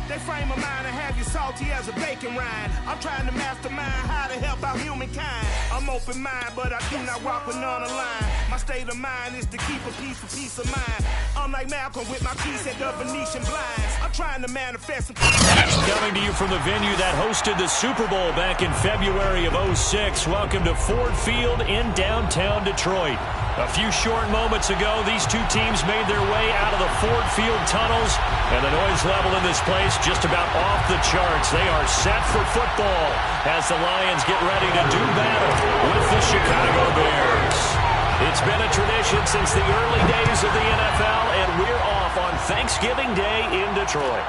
They frame a mind and have you salty as a bacon rind. I'm trying to mastermind how to help out humankind. I'm open mind, but I do not walk with none aligned. My state of mind is to keep a peace of mind. I'm like Malcolm with my keys at the Venetian blinds. I'm trying to manifest some... Coming to you from the venue that hosted the Super Bowl back in February of '06. Welcome to Ford Field in downtown Detroit. A few short moments ago, these two teams made their way out of the Ford Field tunnels, and the noise level in this place just about off the charts. They are set for football as the Lions get ready to do battle with the Chicago Bears. It's been a tradition since the early days of the NFL, and we're off on Thanksgiving Day in Detroit.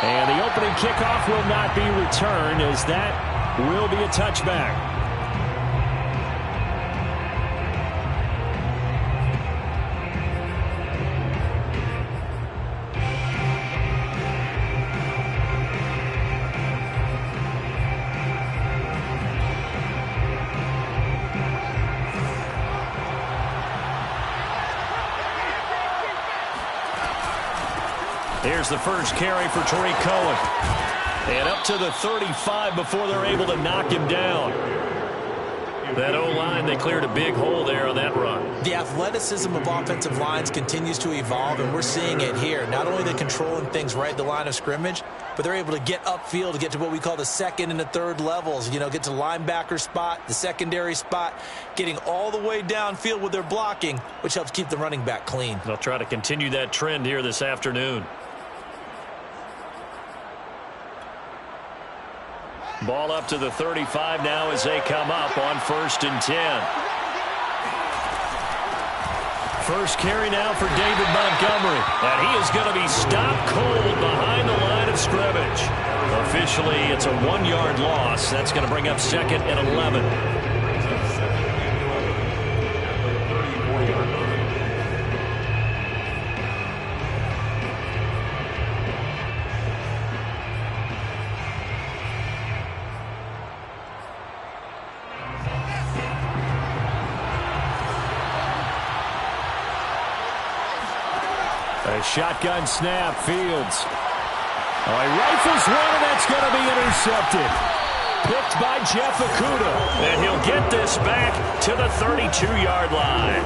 And the opening kickoff will not be returned, as that will be a touchback. Here's the first carry for Tariq Cohen. And up to the 35 before they're able to knock him down. That O-line, they cleared a big hole there on that run. The athleticism of offensive lines continues to evolve, and we're seeing it here. Not only are they controlling things right at the line of scrimmage, but they're able to get upfield to get to what we call the second and the third levels. You know, get to the linebacker spot, the secondary spot, getting all the way downfield with their blocking, which helps keep the running back clean. They'll try to continue that trend here this afternoon. Ball up to the 35 now as they come up on 1st and 10. First carry now for David Montgomery. And he is going to be stopped cold behind the line of scrimmage. Officially, it's a 1-yard loss. That's going to bring up 2nd and 11. A shotgun snap, Fields. Oh, he rifles one, and that's going to be intercepted. Picked by Jeff Okudah. And he'll get this back to the 32-yard line.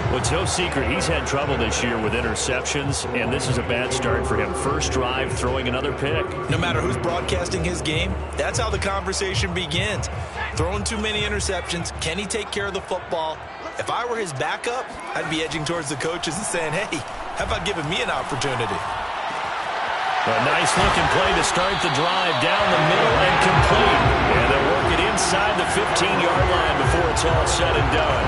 Well, it's no secret he's had trouble this year with interceptions, and this is a bad start for him. First drive, throwing another pick. No matter who's broadcasting his game, that's how the conversation begins. Throwing too many interceptions. Can he take care of the football? If I were his backup, I'd be edging towards the coaches and saying, hey, how about giving me an opportunity? A nice-looking play to start the drive down the middle and complete. And they'll work it inside the 15-yard line before it's all said and done.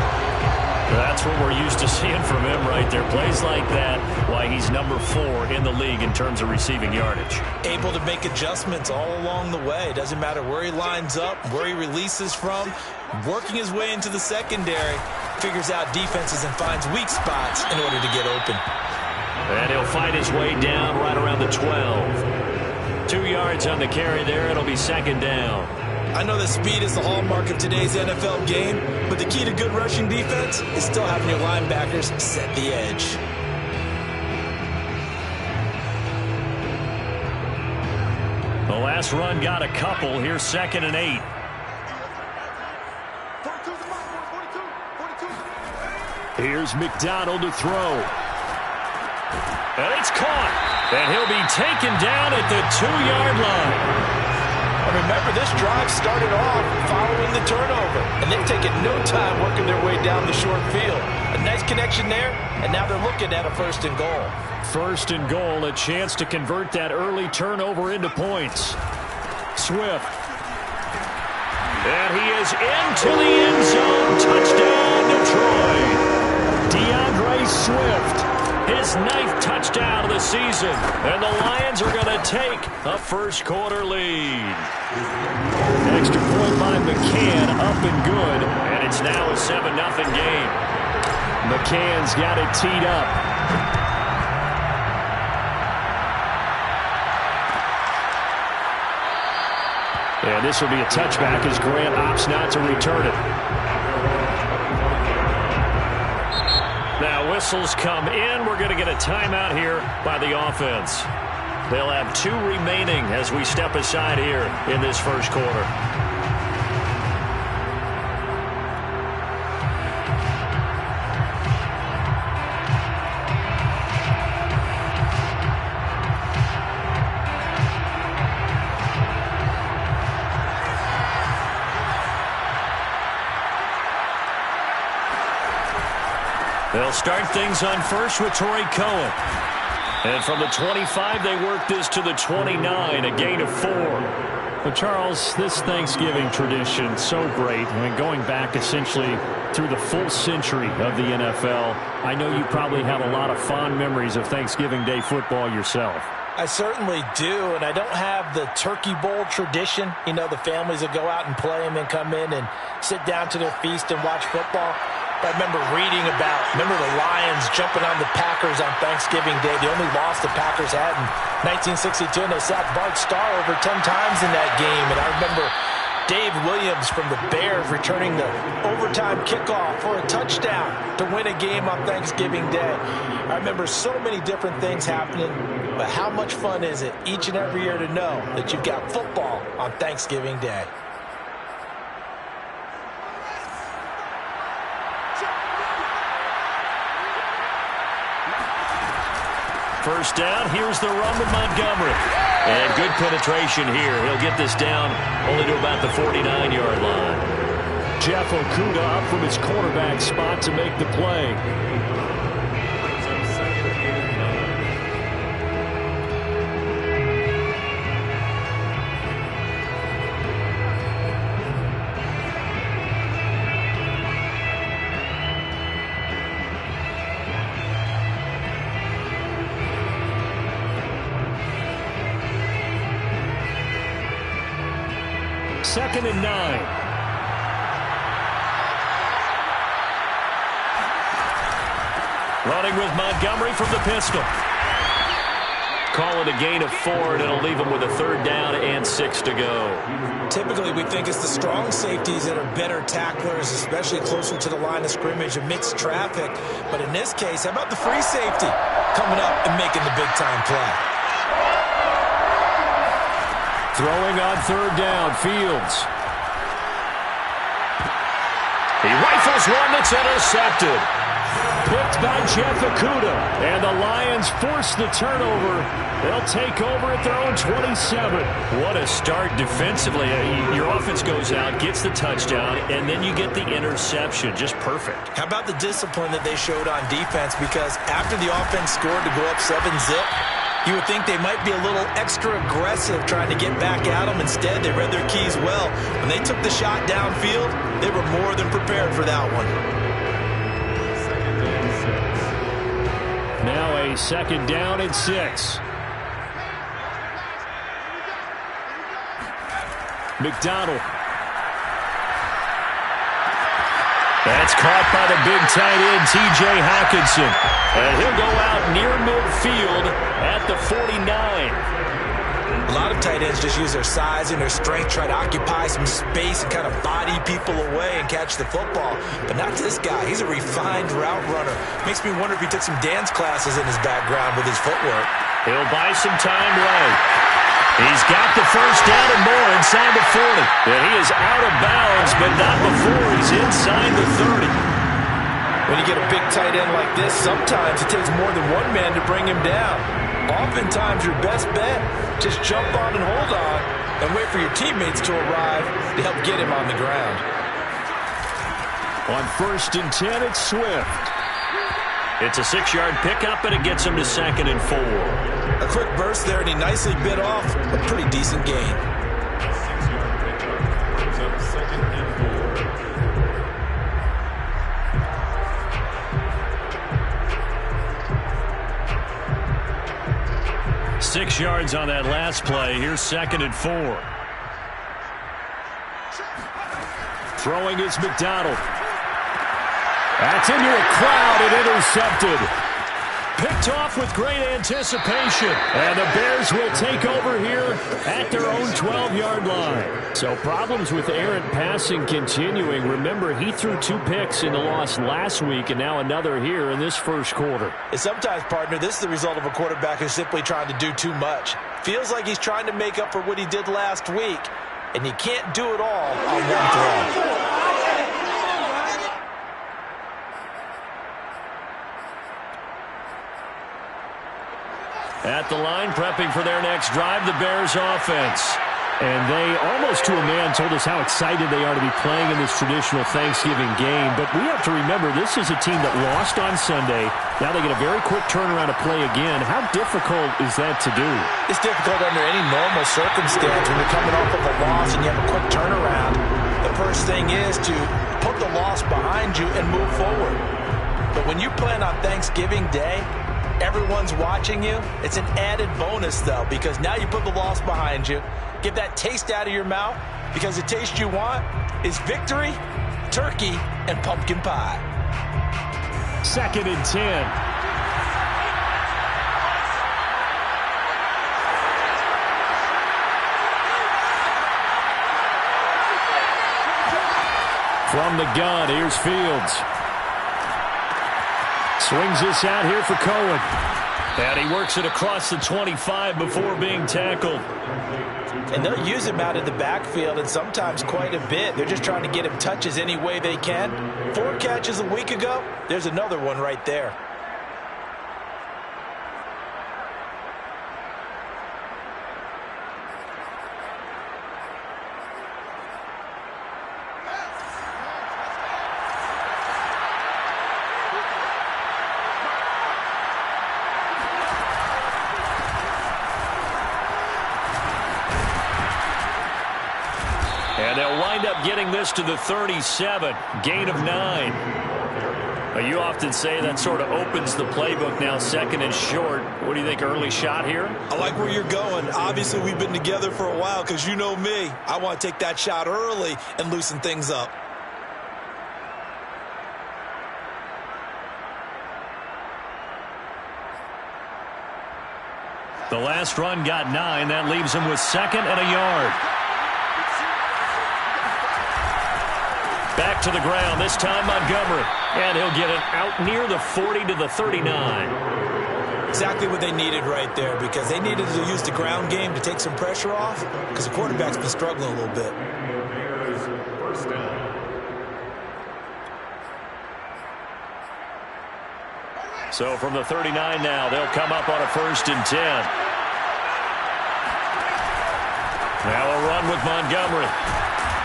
That's what we're used to seeing from him right there. Plays like that, why he's number 4 in the league in terms of receiving yardage. Able to make adjustments all along the way. Doesn't matter where he lines up, where he releases from. Working his way into the secondary. Figures out defenses and finds weak spots in order to get open. And he'll fight his way down right around the 12. 2 yards on the carry there. It'll be 2nd down. I know that speed is the hallmark of today's NFL game, but the key to good rushing defense is still having your linebackers set the edge. The last run got a couple. Here's 2nd and 8. Here's McDonald to throw. And it's caught. And he'll be taken down at the 2-yard line. Remember, this drive started off following the turnover, and they've taken no time working their way down the short field. A nice connection there, and now they're looking at a 1st and goal. 1st and goal, a chance to convert that early turnover into points. Swift. And he is into the end zone. Touchdown, Detroit. DeAndre Swift. His 9th touchdown of the season. And the Lions are going to take a first-quarter lead. Extra point by McCann, up and good. And it's now a 7-0 game. McCann's got it teed up. And this will be a touchback as Grant opts not to return it. Now whistles come in. We're going to get a timeout here by the offense. They'll have 2 remaining as we step aside here in this first quarter. They'll start things on first with Torrey Cohen. And from the 25, they work this to the 29, a gain of 4. Well, Charles, this Thanksgiving tradition, so great. I mean, going back essentially through the full century of the NFL, I know you probably have a lot of fond memories of Thanksgiving Day football yourself. I certainly do, and I don't have the turkey bowl tradition. You know, the families that go out and play and then come in and sit down to their feast and watch football. I remember reading about, the Lions jumping on the Packers on Thanksgiving Day. The only loss the Packers had in 1962, and they sacked Bart Starr over 10 times in that game. And I remember Dave Williams from the Bears returning the overtime kickoff for a touchdown to win a game on Thanksgiving Day. I remember so many different things happening, but how much fun is it each and every year to know that you've got football on Thanksgiving Day? First down, here's the run with Montgomery. And good penetration here. He'll get this down only to about the 49-yard line. Jeff Okudah up from his quarterback spot to make the play. Second and 9. Running with Montgomery from the pistol. Call it a gain of 4, and it'll leave him with a 3rd down and 6 to go. Typically, we think it's the strong safeties that are better tacklers, especially closer to the line of scrimmage amidst traffic. But in this case, how about the free safety coming up and making the big-time play? Throwing on 3rd down, Fields. He rifles one that's intercepted. Picked by Jeff Okudah. And the Lions force the turnover. They'll take over at their own 27. What a start defensively. Your offense goes out, gets the touchdown, and then you get the interception. Just perfect. How about the discipline that they showed on defense? Because after the offense scored to go up 7-zip, you would think they might be a little extra aggressive trying to get back at them. Instead, they read their keys well. When they took the shot downfield, they were more than prepared for that one. Now a 2nd down and 6. McDonald. That's caught by the big tight end, T.J. Hockenson. And he'll go out near midfield at the 49. A lot of tight ends just use their size and their strength, try to occupy some space and kind of body people away and catch the football. But not this guy. He's a refined route runner. Makes me wonder if he took some dance classes in his background with his footwork. He'll buy some time right. He's got the 1st down and more inside the 40. And he is out of bounds, but not before he's inside the 30. When you get a big tight end like this, sometimes it takes more than one man to bring him down. Oftentimes, your best bet, just jump on and hold on and wait for your teammates to arrive to help get him on the ground. On 1st and 10, it's Swift. It's a 6-yard pickup, and it gets him to 2nd and 4. A quick burst there, and he nicely bit off a pretty decent gain. Six yards on that last play. Here's 2nd and 4. Throwing is McDonald. That's into a crowd and intercepted. Picked off with great anticipation. And the Bears will take over here at their own 12-yard line. So problems with errant passing continuing. Remember, he threw 2 picks in the loss last week and now another here in this first quarter. And sometimes, partner, this is the result of a quarterback who's simply trying to do too much. Feels like he's trying to make up for what he did last week, and you can't do it all on one throw. At the line, prepping for their next drive, the Bears offense. And they, almost to a man, told us how excited they are to be playing in this traditional Thanksgiving game. But we have to remember, this is a team that lost on Sunday. Now they get a very quick turnaround to play again. How difficult is that to do? It's difficult under any normal circumstance. When you're coming off of a loss and you have a quick turnaround, the first thing is to put the loss behind you and move forward. But when you're playing on Thanksgiving Day, everyone's watching you. It's an added bonus, though, because now you put the loss behind you. Get that taste out of your mouth, because the taste you want is victory, turkey, and pumpkin pie. 2nd and 10. From the gun, here's Fields. Swings this out here for Cohen. And he works it across the 25 before being tackled. And they'll use him out in the backfield, and sometimes quite a bit. They're just trying to get him touches any way they can. 4 catches a week ago. There's another one right there. And they'll wind up getting this to the 37. Gain of 9. Now, you often say that sort of opens the playbook now, 2nd and short. What do you think, early shot here? I like where you're going. Obviously, we've been together for a while, because you know me. I want to take that shot early and loosen things up. The last run got 9. That leaves him with 2nd and a yard. Back to the ground, this time Montgomery. And he'll get it out near the 40 to the 39. Exactly what they needed right there, because they needed to use the ground game to take some pressure off, because the quarterback's been struggling a little bit. So from the 39 now, they'll come up on a 1st and 10. Now a run with Montgomery.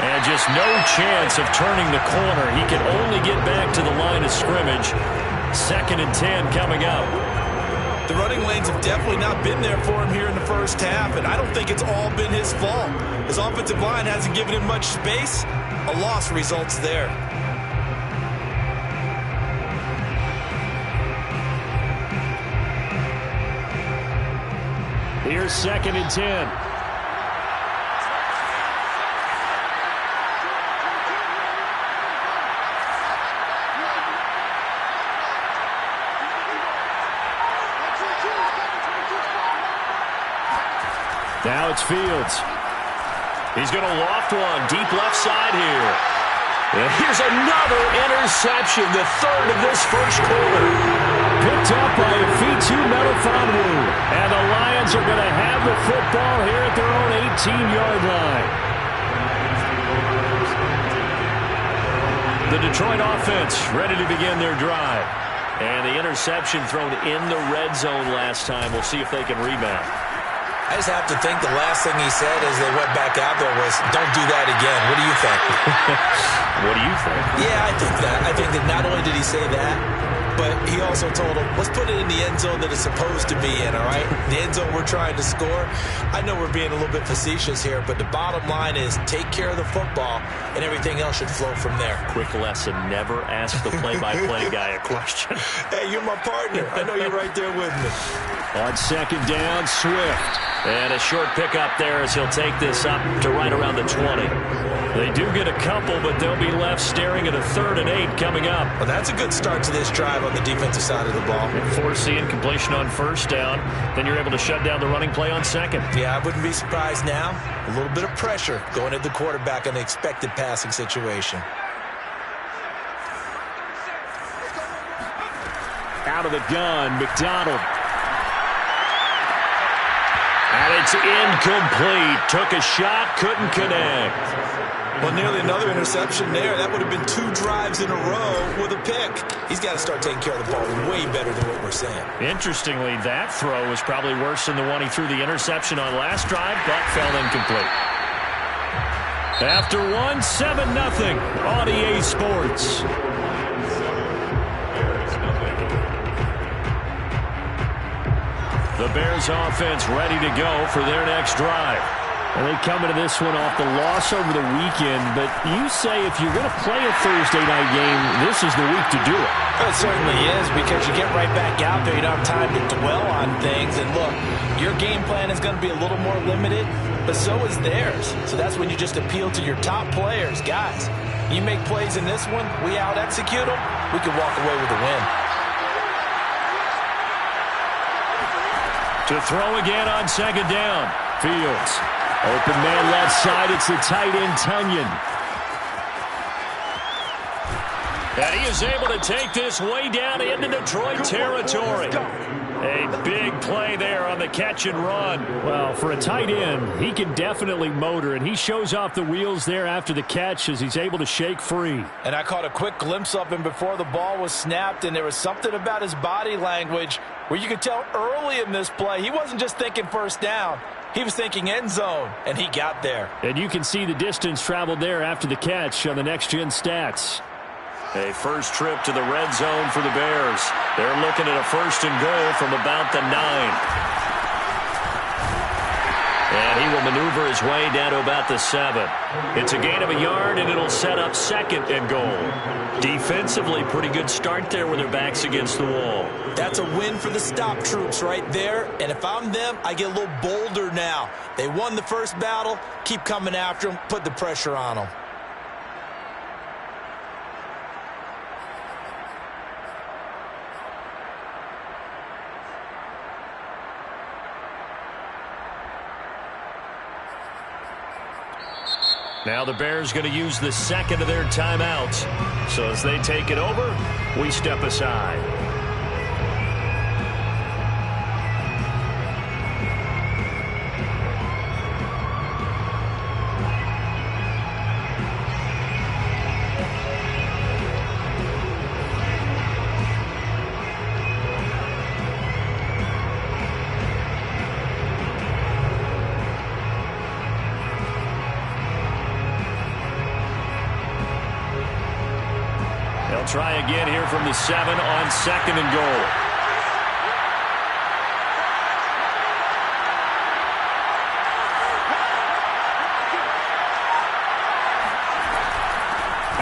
And just no chance of turning the corner. He can only get back to the line of scrimmage. 2nd and 10 coming up. The running lanes have definitely not been there for him here in the first half, and I don't think it's all been his fault. His offensive line hasn't given him much space. A loss results there. Here's 2nd and 10. Now it's Fields. He's going to loft one deep left side here. And here's another interception, the 3rd of this first quarter. Picked up by Wk12 Melifonwu. And the Lions are going to have the football here at their own 18-yard line. The Detroit offense ready to begin their drive. And the interception thrown in the red zone last time. We'll see if they can rebound. I just have to think the last thing he said as they went back out there was, don't do that again. What do you think? What do you think? Yeah, I think that. I think that not only did he say that, but he also told him, let's put it in the end zone that it's supposed to be in, all right? The end zone we're trying to score. I know we're being a little bit facetious here, but the bottom line is take care of the football, and everything else should flow from there. Quick lesson, never ask the play-by-play guy a question. Hey, you're my partner. I know you're right there with me. On 2nd down, Swift. And a short pickup there as he'll take this up to right around the 20. They do get a couple, but they'll be left staring at a 3rd and 8 coming up. Well, that's a good start to this drive on the defensive side of the ball. And force the incompletion on 1st down. Then you're able to shut down the running play on 2nd. Yeah, I wouldn't be surprised now. A little bit of pressure going at the quarterback on the expected passing situation. Out of the gun, McDonald. And it's incomplete. Took a shot, couldn't connect. Well, nearly another interception there. That would have been 2 drives in a row with a pick. He's got to start taking care of the ball way better than what we're saying. Interestingly, that throw was probably worse than the one he threw the interception on last drive, but fell incomplete. After 1, 7-0 on EA Sports. The Bears offense ready to go for their next drive. And they come into this one off the loss over the weekend, but you say if you're going to play a Thursday night game, this is the week to do it. Well, it certainly is, because you get right back out there. You don't have time to dwell on things. And look, your game plan is going to be a little more limited, but so is theirs. So that's when you just appeal to your top players. Guys, you make plays in this one, we out-execute them, we can walk away with a win. To throw again on 2nd down. Fields. Open man left side. It's the tight end, Tunyon. And he is able to take this way down into Detroit territory. A big play there on the catch and run. Well, for a tight end, he can definitely motor, and he shows off the wheels there after the catch as he's able to shake free. And I caught a quick glimpse of him before the ball was snapped, and there was something about his body language where you could tell early in this play he wasn't just thinking 1st down. He was thinking end zone, and he got there. And you can see the distance traveled there after the catch on the next-gen stats. A first trip to the red zone for the Bears. They're looking at a 1st and goal from about the 9. And he will maneuver his way down to about the 7. It's a gain of a yard, and it'll set up 2nd and goal. Defensively, pretty good start there with their backs against the wall. That's a win for the stop troops right there. And if I'm them, I get a little bolder now. They won the first battle. Keep coming after them. Put the pressure on them. Now the Bears going to use the 2nd of their timeouts. So as they take it over, we step aside. Try again here from the 7 on 2nd and goal.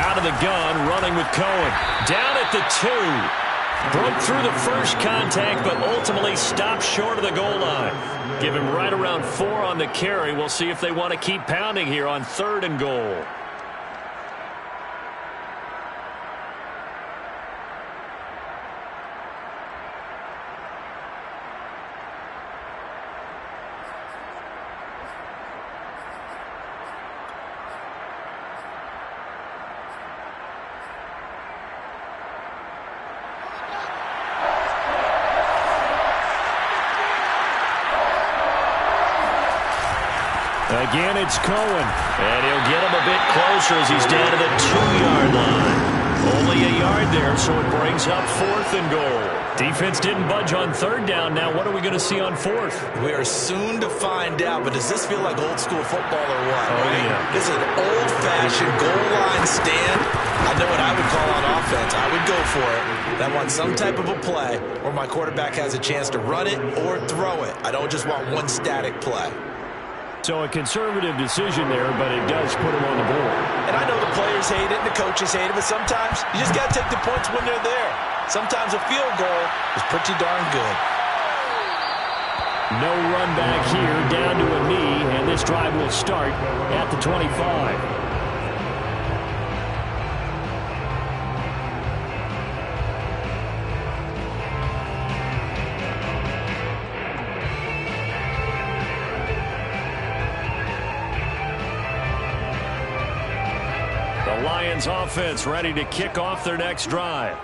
Out of the gun, running with Cohen. Down at the 2. Broke through the first contact, but ultimately stopped short of the goal line. Give him right around 4 on the carry. We'll see if they want to keep pounding here on 3rd and goal. Again, it's Cohen. And he'll get him a bit closer as he's down to the 2-yard line. Only a yard there, so it brings up 4th and goal. Defense didn't budge on 3rd down. Now what are we going to see on 4th? We are soon to find out, but does this feel like old school football or what? Oh, right? yeah. This is an old-fashioned goal line stand. I know what I would call on offense. I would go for it. I want some type of a play where my quarterback has a chance to run it or throw it. I don't just want one static play. So a conservative decision there, but it does put him on the board. And I know the players hate it and the coaches hate it, but sometimes you just got to take the points when they're there. Sometimes a field goal is pretty darn good. No run back here, down to a knee, and this drive will start at the 25. The Lions offense ready to kick off their next drive.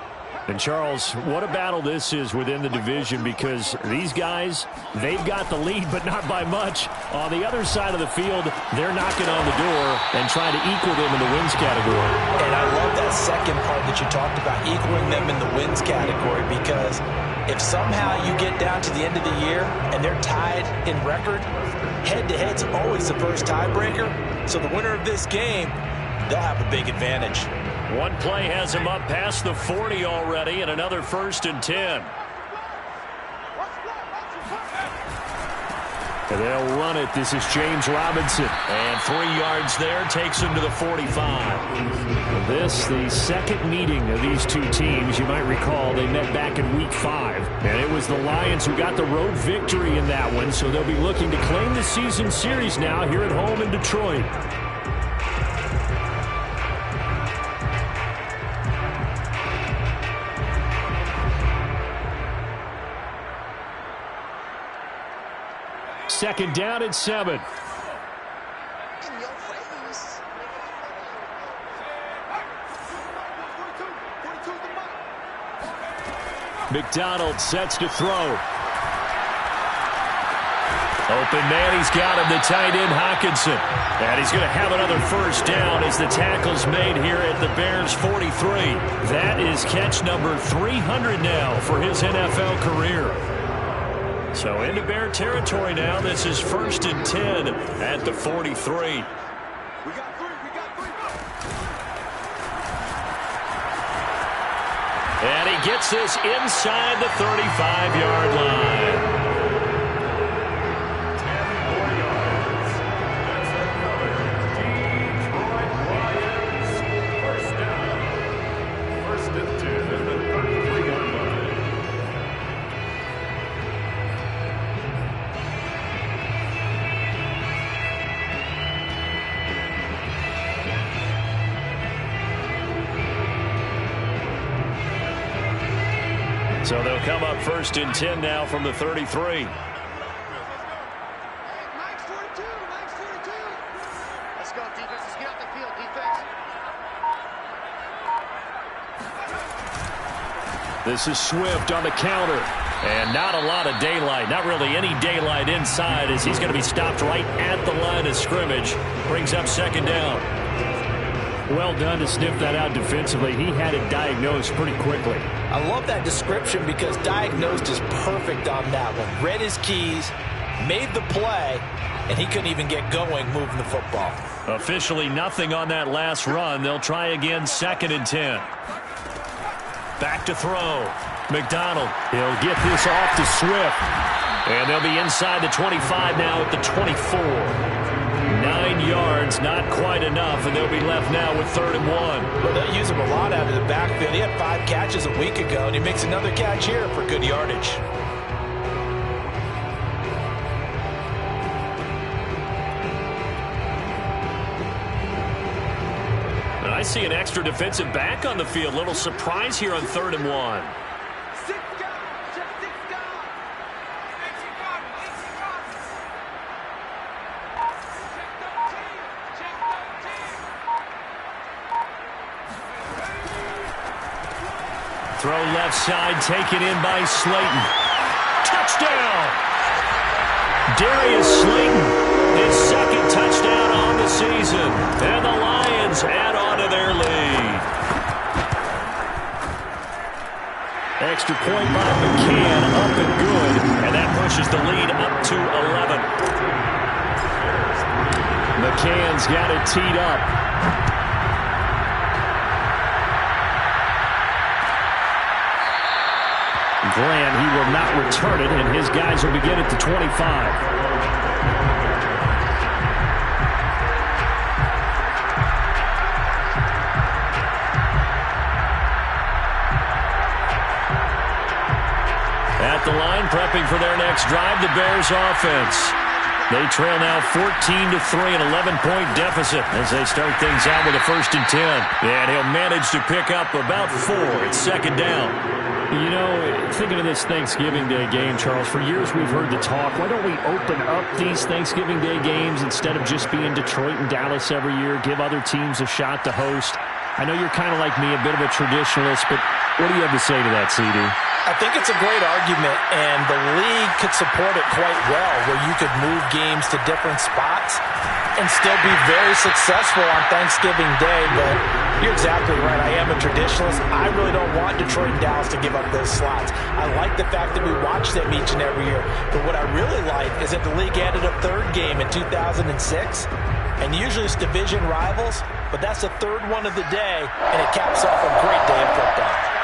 And, Charles, what a battle this is within the division, because these guys, they've got the lead, but not by much. On the other side of the field, they're knocking on the door and trying to equal them in the wins category. And I love that second part that you talked about, equaling them in the wins category, because if somehow you get down to the end of the year and they're tied in record, head-to-head's always the first tiebreaker. So the winner of this game, they'll have a big advantage. One play has him up past the 40 already, and another 1st and 10. And they'll run it. This is James Robinson. And 3 yards there takes him to the 45. This, the second meeting of these two teams. You might recall they met back in Week 5. And it was the Lions who got the road victory in that one. So they'll be looking to claim the season series now here at home in Detroit. Second down at 7. McDonald sets to throw. Open man, he's got him, the tight end Hockenson. And he's going to have another first down as the tackle's made here at the Bears 43. That is catch number 300 now for his NFL career. So into Bear territory now. This is 1st and 10 at the 43. And he gets this inside the 35-yard line. So they'll come up 1st and 10 now from the 33. Let's go, defense. Let's get out the field, defense. This is Swift on the counter. And not a lot of daylight. Not really any daylight inside, as he's going to be stopped right at the line of scrimmage. Brings up 2nd down. Well done to sniff that out defensively. He had it diagnosed pretty quickly. I love that description because diagnosed is perfect on that one. Read his keys, made the play, and he couldn't even get going moving the football. Officially nothing on that last run. They'll try again 2nd and 10. Back to throw. McDonald, he'll get this off to Swift. And they'll be inside the 25 now at the 24. 9 yards, not quite enough, and they'll be left now with 3rd and 1. Well, they'll use him a lot out of the backfield. He had 5 catches a week ago, and he makes another catch here for good yardage. And I see an extra defensive back on the field. Little surprise here on 3rd and 1. Throw left side, taken in by Slayton. Touchdown! Darius Slayton, his 2nd touchdown on the season. And the Lions add on to their lead. Extra point by McCann, up and good. And that pushes the lead up to 11. McCann's got it teed up. Grant, he will not return it, and his guys will begin at the 25. At the line, prepping for their next drive, the Bears offense. They trail now 14-3, an 11-point deficit as they start things out with a 1st and 10. And he'll manage to pick up about 4. It's 2nd down. You know, thinking of this Thanksgiving Day game, Charles, for years we've heard the talk, why don't we open up these Thanksgiving Day games instead of just being Detroit and Dallas every year, give other teams a shot to host? I know you're kind of like me, a bit of a traditionalist, but what do you have to say to that, CD? I think it's a great argument, and the league could support it quite well, where you could move games to different spots and still be very successful on Thanksgiving Day. But you're exactly right. I am a traditionalist. I really don't want Detroit and Dallas to give up those slots. I like the fact that we watch them each and every year. But what I really like is that the league added a 3rd game in 2006, and usually it's division rivals, but that's the 3rd one of the day, and it caps off a great day of football.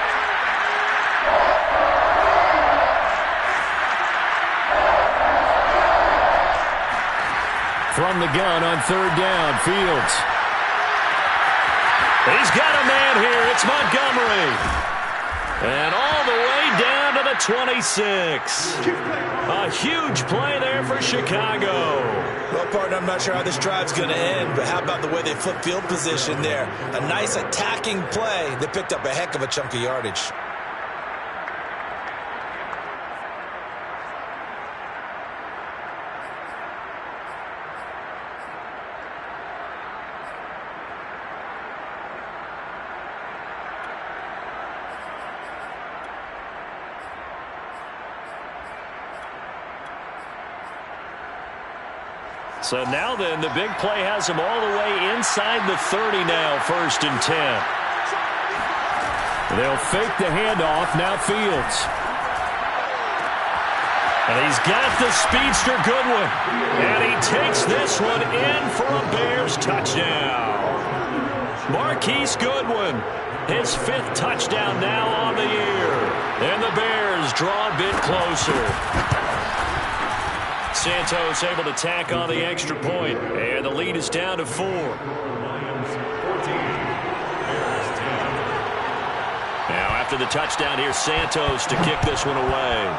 From the gun on 3rd down, Fields. He's got a man here. It's Montgomery. And all the way down to the 26. A huge play there for Chicago. Well, partner, I'm not sure how this drive's going to end, but how about the way they flip field position there? A nice attacking play. They picked up a heck of a chunk of yardage. So now then, the big play has him all the way inside the 30 now, 1st and 10. They'll fake the handoff, now Fields. And he's got the speedster Goodwin. And he takes this one in for a Bears touchdown. Marquise Goodwin, his 5th touchdown now on the year. And the Bears draw a bit closer. Santos able to tack on the extra point, and the lead is down to 4. Now after the touchdown, here's Santos to kick this one away.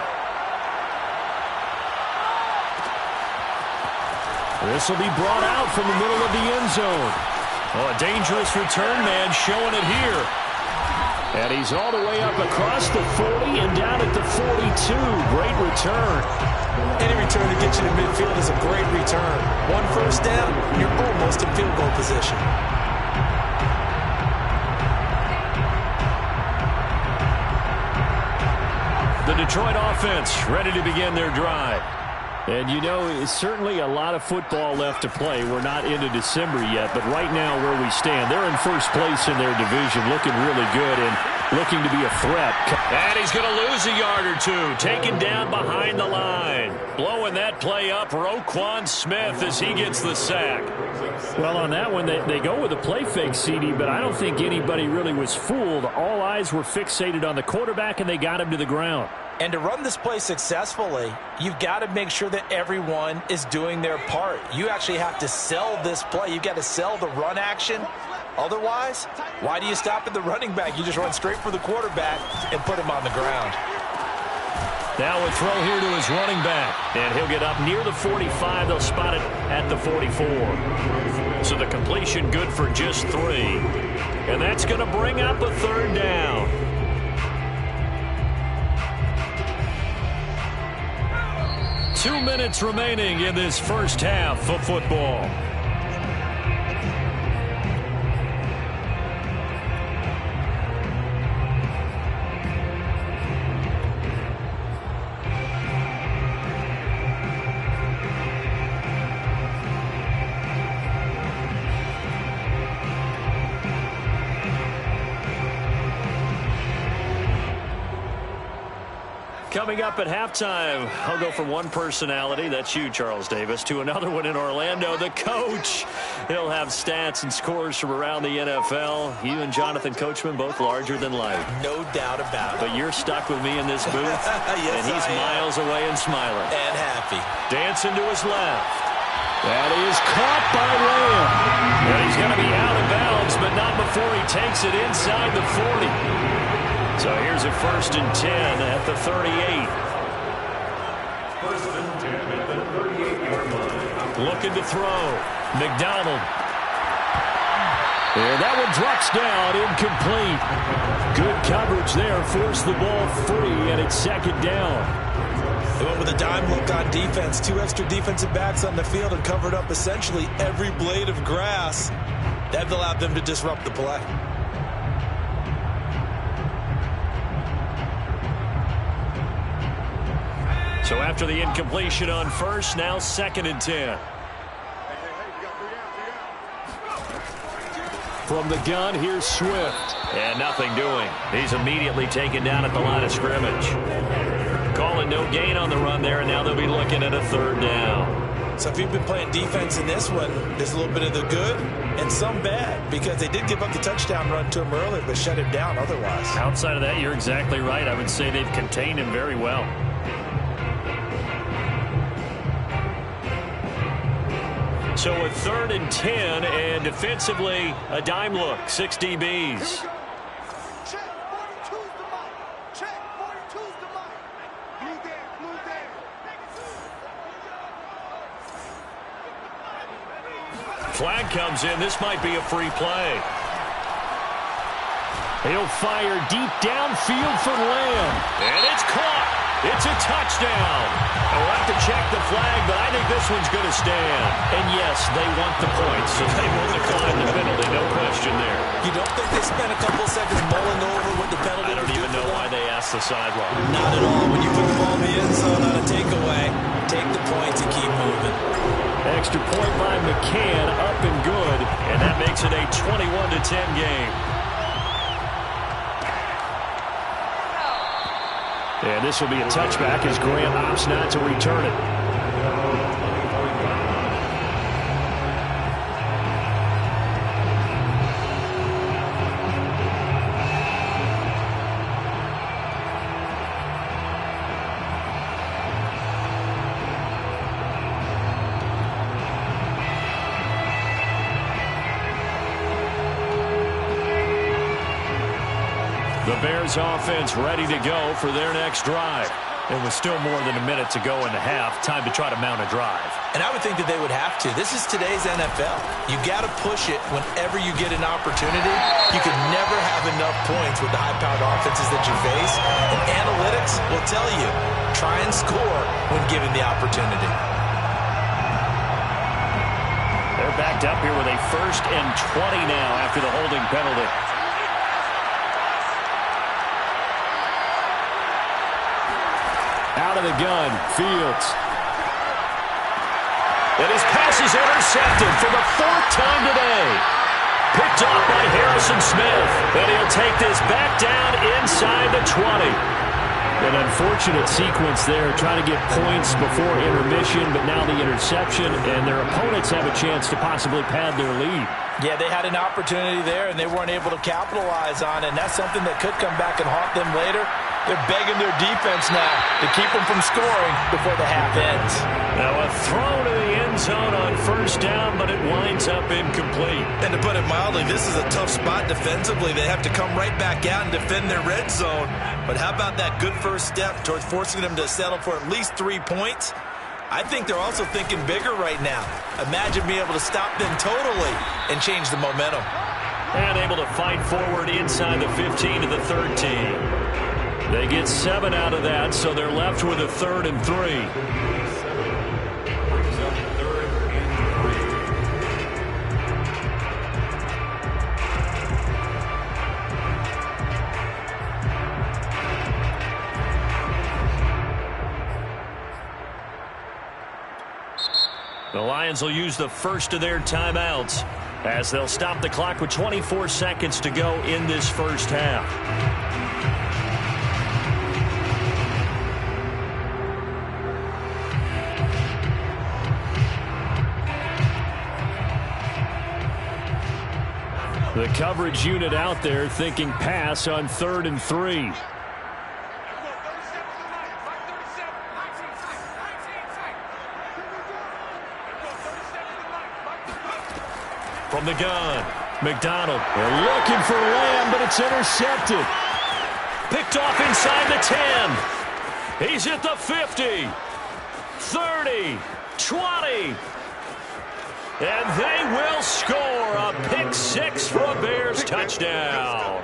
This will be brought out from the middle of the end zone. Oh, a dangerous return man showing it here. And he's all the way up across the 40 and down at the 42. Great return. Any return to get you to midfield is a great return. 1 first down, you're almost in field goal position. The Detroit offense ready to begin their drive. And you know, it's certainly a lot of football left to play. We're not into December yet, but right now where we stand, they're in 1st place in their division, looking really good and looking to be a threat. And he's going to lose a yard or 2, taken down behind the line. Blowing that play up, Wk12 as he gets the sack. Well, on that one, they go with a play fake, CD, but I don't think anybody really was fooled. All eyes were fixated on the quarterback, and they got him to the ground. And to run this play successfully, you've got to make sure that everyone is doing their part. You actually have to sell this play. You've got to sell the run action. Otherwise, why do you stop at the running back? You just run straight for the quarterback and put him on the ground. Now a throw here to his running back. And he'll get up near the 45. They'll spot it at the 44. So the completion good for just 3. And that's going to bring up a 3rd down. Two minutes remaining in this first half of football. Coming up at halftime, I'll go from one personality, that's you, Charles Davis, to another one in Orlando, the coach. He'll have stats and scores from around the NFL. You and Jonathan Coachman, both larger than life. No doubt about it. But you're stuck with me in this booth, yes, and he's miles away and smiling. And happy. Dancing to his left. That is caught by Lamb. And he's going to be out of bounds, but not before he takes it inside the 40. So here's a 1st and 10 at the 38. Looking to throw. McDonald. And that one drops down, incomplete. Good coverage there, forced the ball free, and it's second down. They went with a dime look on defense. 2 extra defensive backs on the field and covered up essentially every blade of grass. That allowed them to disrupt the play. So after the incompletion on first, now 2nd and 10. From the gun, here's Swift. And nothing doing. He's immediately taken down at the line of scrimmage. Calling no gain on the run there, and now they'll be looking at a 3rd down. So if you've been playing defense in this one, there's a little bit of the good and some bad, because they did give up the touchdown run to him earlier, but shut him down otherwise. Outside of that, you're exactly right. I would say they've contained him very well. So a 3rd and 10, and defensively, a dime look, 6 DBs. Check, 42's the mic. Check, 42's the mic. Blue down, blue down. Flag comes in. This might be a free play. He'll fire deep downfield for Lamb. And it's caught. It's a touchdown. We'll have to check the flag, but I think this one's going to stand. And yes, they want the points, so they will decline the penalty. No question there. You don't think they spent a couple seconds mulling over what the penalty I don't even know why they asked the sideline. Not at all. When you put the ball in the end zone on a takeaway, take the points and keep moving. Extra point by McCann, up and good. And that makes it a 21-10 game. And this will be a touchback as Grant opts not to return it. The Bears offense ready to go for their next drive. It was still more than a minute to go in the half. Time to try to mount a drive. And I would think that they would have to. This is today's NFL. You got to push it whenever you get an opportunity. You can never have enough points with the high-powered offenses that you face. And analytics will tell you, try and score when given the opportunity. They're backed up here with a 1st and 20 now after the holding penalty. Out of the gun, Fields. And his pass is intercepted for the 4th time today. Picked off by Harrison Smith. And he'll take this back down inside the 20. An unfortunate sequence there, trying to get points before intermission, but now the interception, and their opponents have a chance to possibly pad their lead. Yeah, they had an opportunity there, and they weren't able to capitalize on it, and that's something that could come back and haunt them later. They're begging their defense now to keep them from scoring before the half ends. Now a throw to the end zone on 1st down, but it winds up incomplete. And to put it mildly, this is a tough spot defensively. They have to come right back out and defend their red zone. But how about that good first step towards forcing them to settle for at least 3 points? I think they're also thinking bigger right now. Imagine being able to stop them totally and change the momentum. And able to fight forward inside the 15 to the 13. They get 7 out of that, so they're left with a 3rd and 3. The Lions will use the first of their timeouts as they'll stop the clock with 24 seconds to go in this first half. The coverage unit out there thinking pass on 3rd and 3. From the gun, McDonald. They're looking for Lamb, but it's intercepted. Picked off inside the 10. He's at the 50. 30, 20. And they will score a pick six for a Bears touchdown.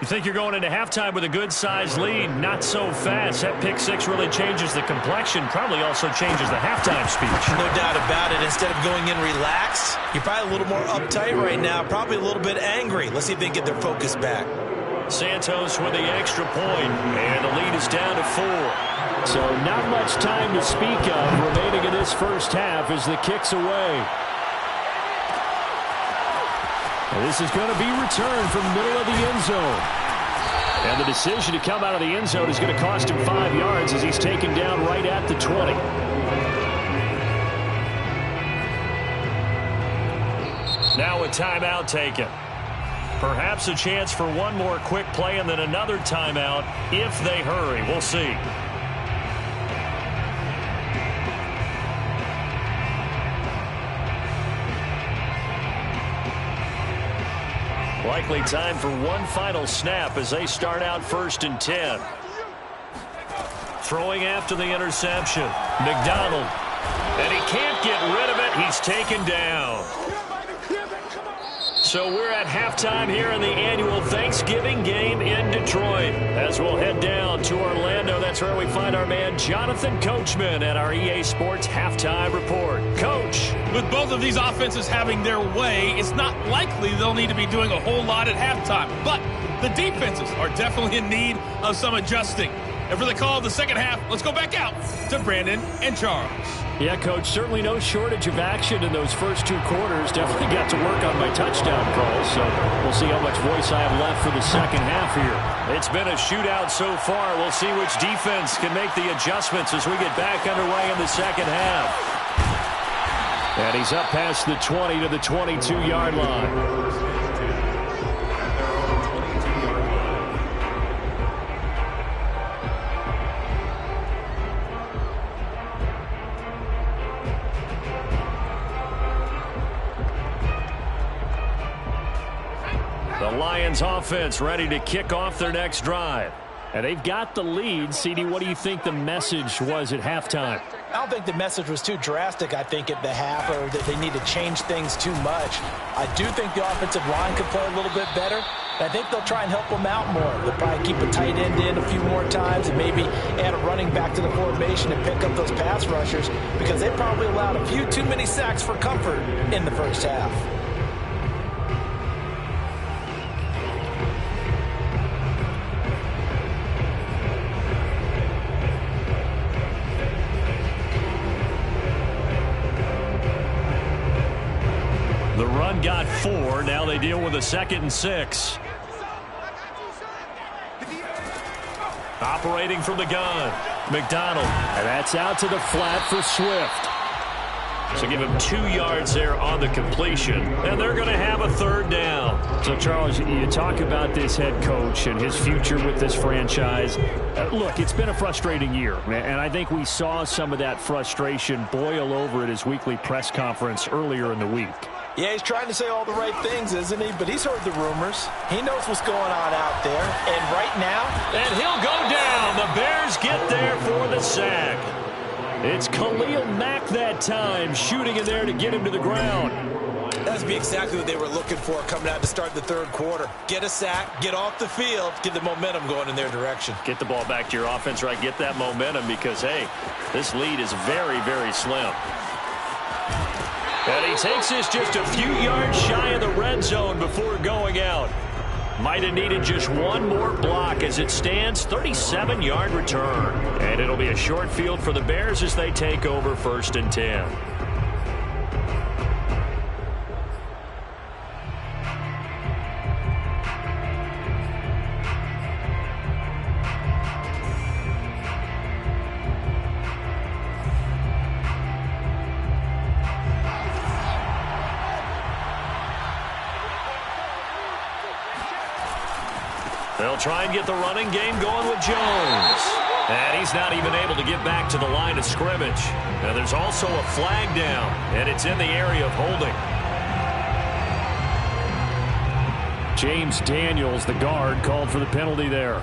You think you're going into halftime with a good-sized lead? Not so fast. That pick six really changes the complexion, probably also changes the halftime speech. No doubt about it. Instead of going in relaxed, you're probably a little more uptight right now, probably a little bit angry. Let's see if they can get their focus back. Santos with the extra point, and the lead is down to 4. So not much time to speak of remaining in this first half as the kick's away. And this is going to be returned from the middle of the end zone. And the decision to come out of the end zone is going to cost him 5 yards as he's taken down right at the 20. Now a timeout taken. Perhaps a chance for one more quick play and then another timeout if they hurry. We'll see. Likely time for one final snap as they start out 1st and 10. Throwing after the interception. McDonald. And he can't get rid of it. He's taken down. So we're at halftime here in the annual Thanksgiving game in Detroit. As we'll head down to Orlando, that's where we find our man Jonathan Coachman at our EA Sports Halftime Report. Coach. With both of these offenses having their way, it's not likely they'll need to be doing a whole lot at halftime. But the defenses are definitely in need of some adjusting. And for the call of the second half, let's go back out to Brandon and Charles. Yeah, Coach, certainly no shortage of action in those first 2 quarters. Definitely got to work on my touchdown calls, so we'll see how much voice I have left for the second half here. It's been a shootout so far. We'll see which defense can make the adjustments as we get back underway in the second half. And he's up past the 20 to the 22-yard line. The Lions offense ready to kick off their next drive. And they've got the lead. CD, what do you think the message was at halftime? I don't think the message was too drastic, I think, at the half, or that they need to change things too much. I do think the offensive line could play a little bit better. I think they'll try and help them out more. They'll probably keep a tight end in a few more times and maybe add a running back to the formation and pick up those pass rushers because they probably allowed a few too many sacks for comfort in the first half. The run got 4. Now they deal with a 2nd and 6. Operating from the gun. McDonald. And that's out to the flat for Swift. So give him 2 yards there on the completion. And they're going to have a 3rd down. So, Charles, you talk about this head coach and his future with this franchise. Look, it's been a frustrating year. And I think we saw some of that frustration boil over at his weekly press conference earlier in the week. Yeah, he's trying to say all the right things, isn't he? But he's heard the rumors. He knows what's going on out there. And right now... And he'll go down. The Bears get there for the sack. It's Khalil Mack that time, shooting in there to get him to the ground. That'd be exactly what they were looking for coming out to start the 3rd quarter. Get a sack, get off the field, get the momentum going in their direction. Get the ball back to your offense, right? Get that momentum because, hey, this lead is very, very slim. And he takes this just a few yards shy of the red zone before going out. Might have needed just one more block as it stands, 37-yard return. And it'll be a short field for the Bears as they take over 1st and 10. They'll try and get the running game going with Jones. And he's not even able to get back to the line of scrimmage. Now there's also a flag down, and it's in the area of holding. James Daniels, the guard, called for the penalty there.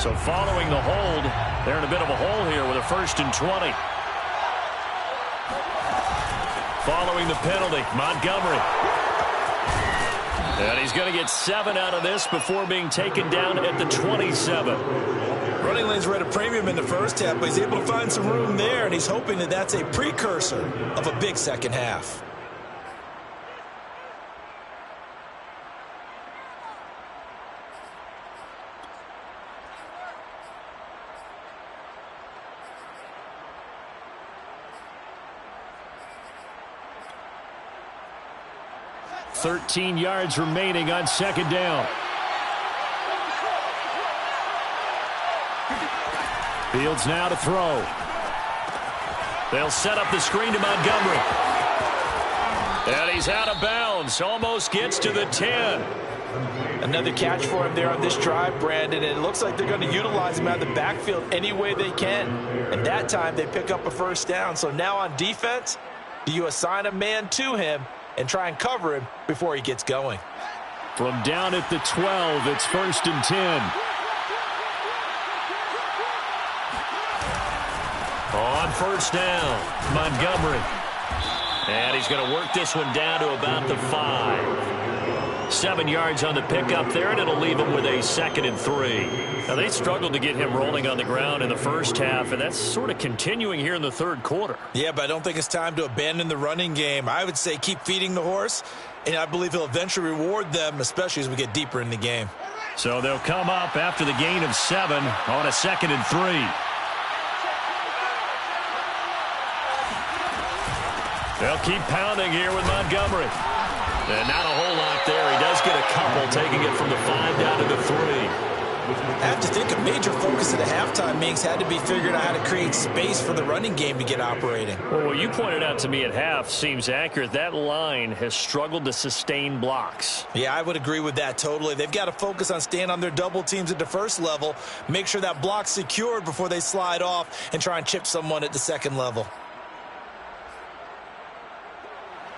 So following the hold, they're in a bit of a hole here with a 1st and 20. Following the penalty, Montgomery. And he's going to get 7 out of this before being taken down at the 27. Running lanes were at a premium in the first half, but he's able to find some room there, and he's hoping that that's a precursor of a big second half. $13 yards remaining on 2nd down. Fields now to throw. They'll set up the screen to Montgomery. And he's out of bounds. Almost gets to the 10. Another catch for him there on this drive, Brandon. And it looks like they're going to utilize him out of the backfield any way they can. And that time they pick up a 1st down. So now on defense, do you assign a man to him and try and cover him before he gets going? From down at the 12, it's 1st and 10. On 1st down, Montgomery. And he's going to work this one down to about the 5. 7 yards on the pickup there, and it'll leave him with a 2nd and 3. Now, they struggled to get him rolling on the ground in the first half, and that's sort of continuing here in the 3rd quarter. Yeah, but I don't think it's time to abandon the running game. I would say keep feeding the horse, and I believe he'll eventually reward them, especially as we get deeper in the game. So they'll come up after the gain of 7 on a 2nd and 3. They'll keep pounding here with Montgomery. And not a whole lot there. He does get a couple, taking it from the 5 down to the 3. I have to think a major focus at the halftime meetings had to be figuring out how to create space for the running game to get operating. Well, what you pointed out to me at half seems accurate. That line has struggled to sustain blocks. Yeah, I would agree with that totally. They've got to focus on staying on their double teams at the 1st level, make sure that block's secured before they slide off and try and chip someone at the 2nd level.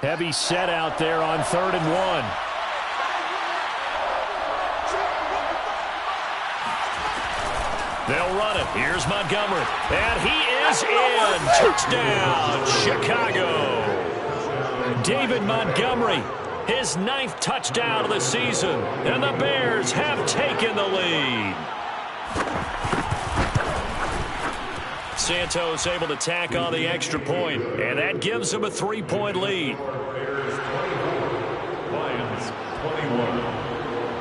Heavy set out there on 3rd and 1. They'll run it. Here's Montgomery. And he is in. Touchdown, Chicago. David Montgomery, his 9th touchdown of the season. And the Bears have taken the lead. Santos able to tack on the extra point, and that gives him a 3-point lead.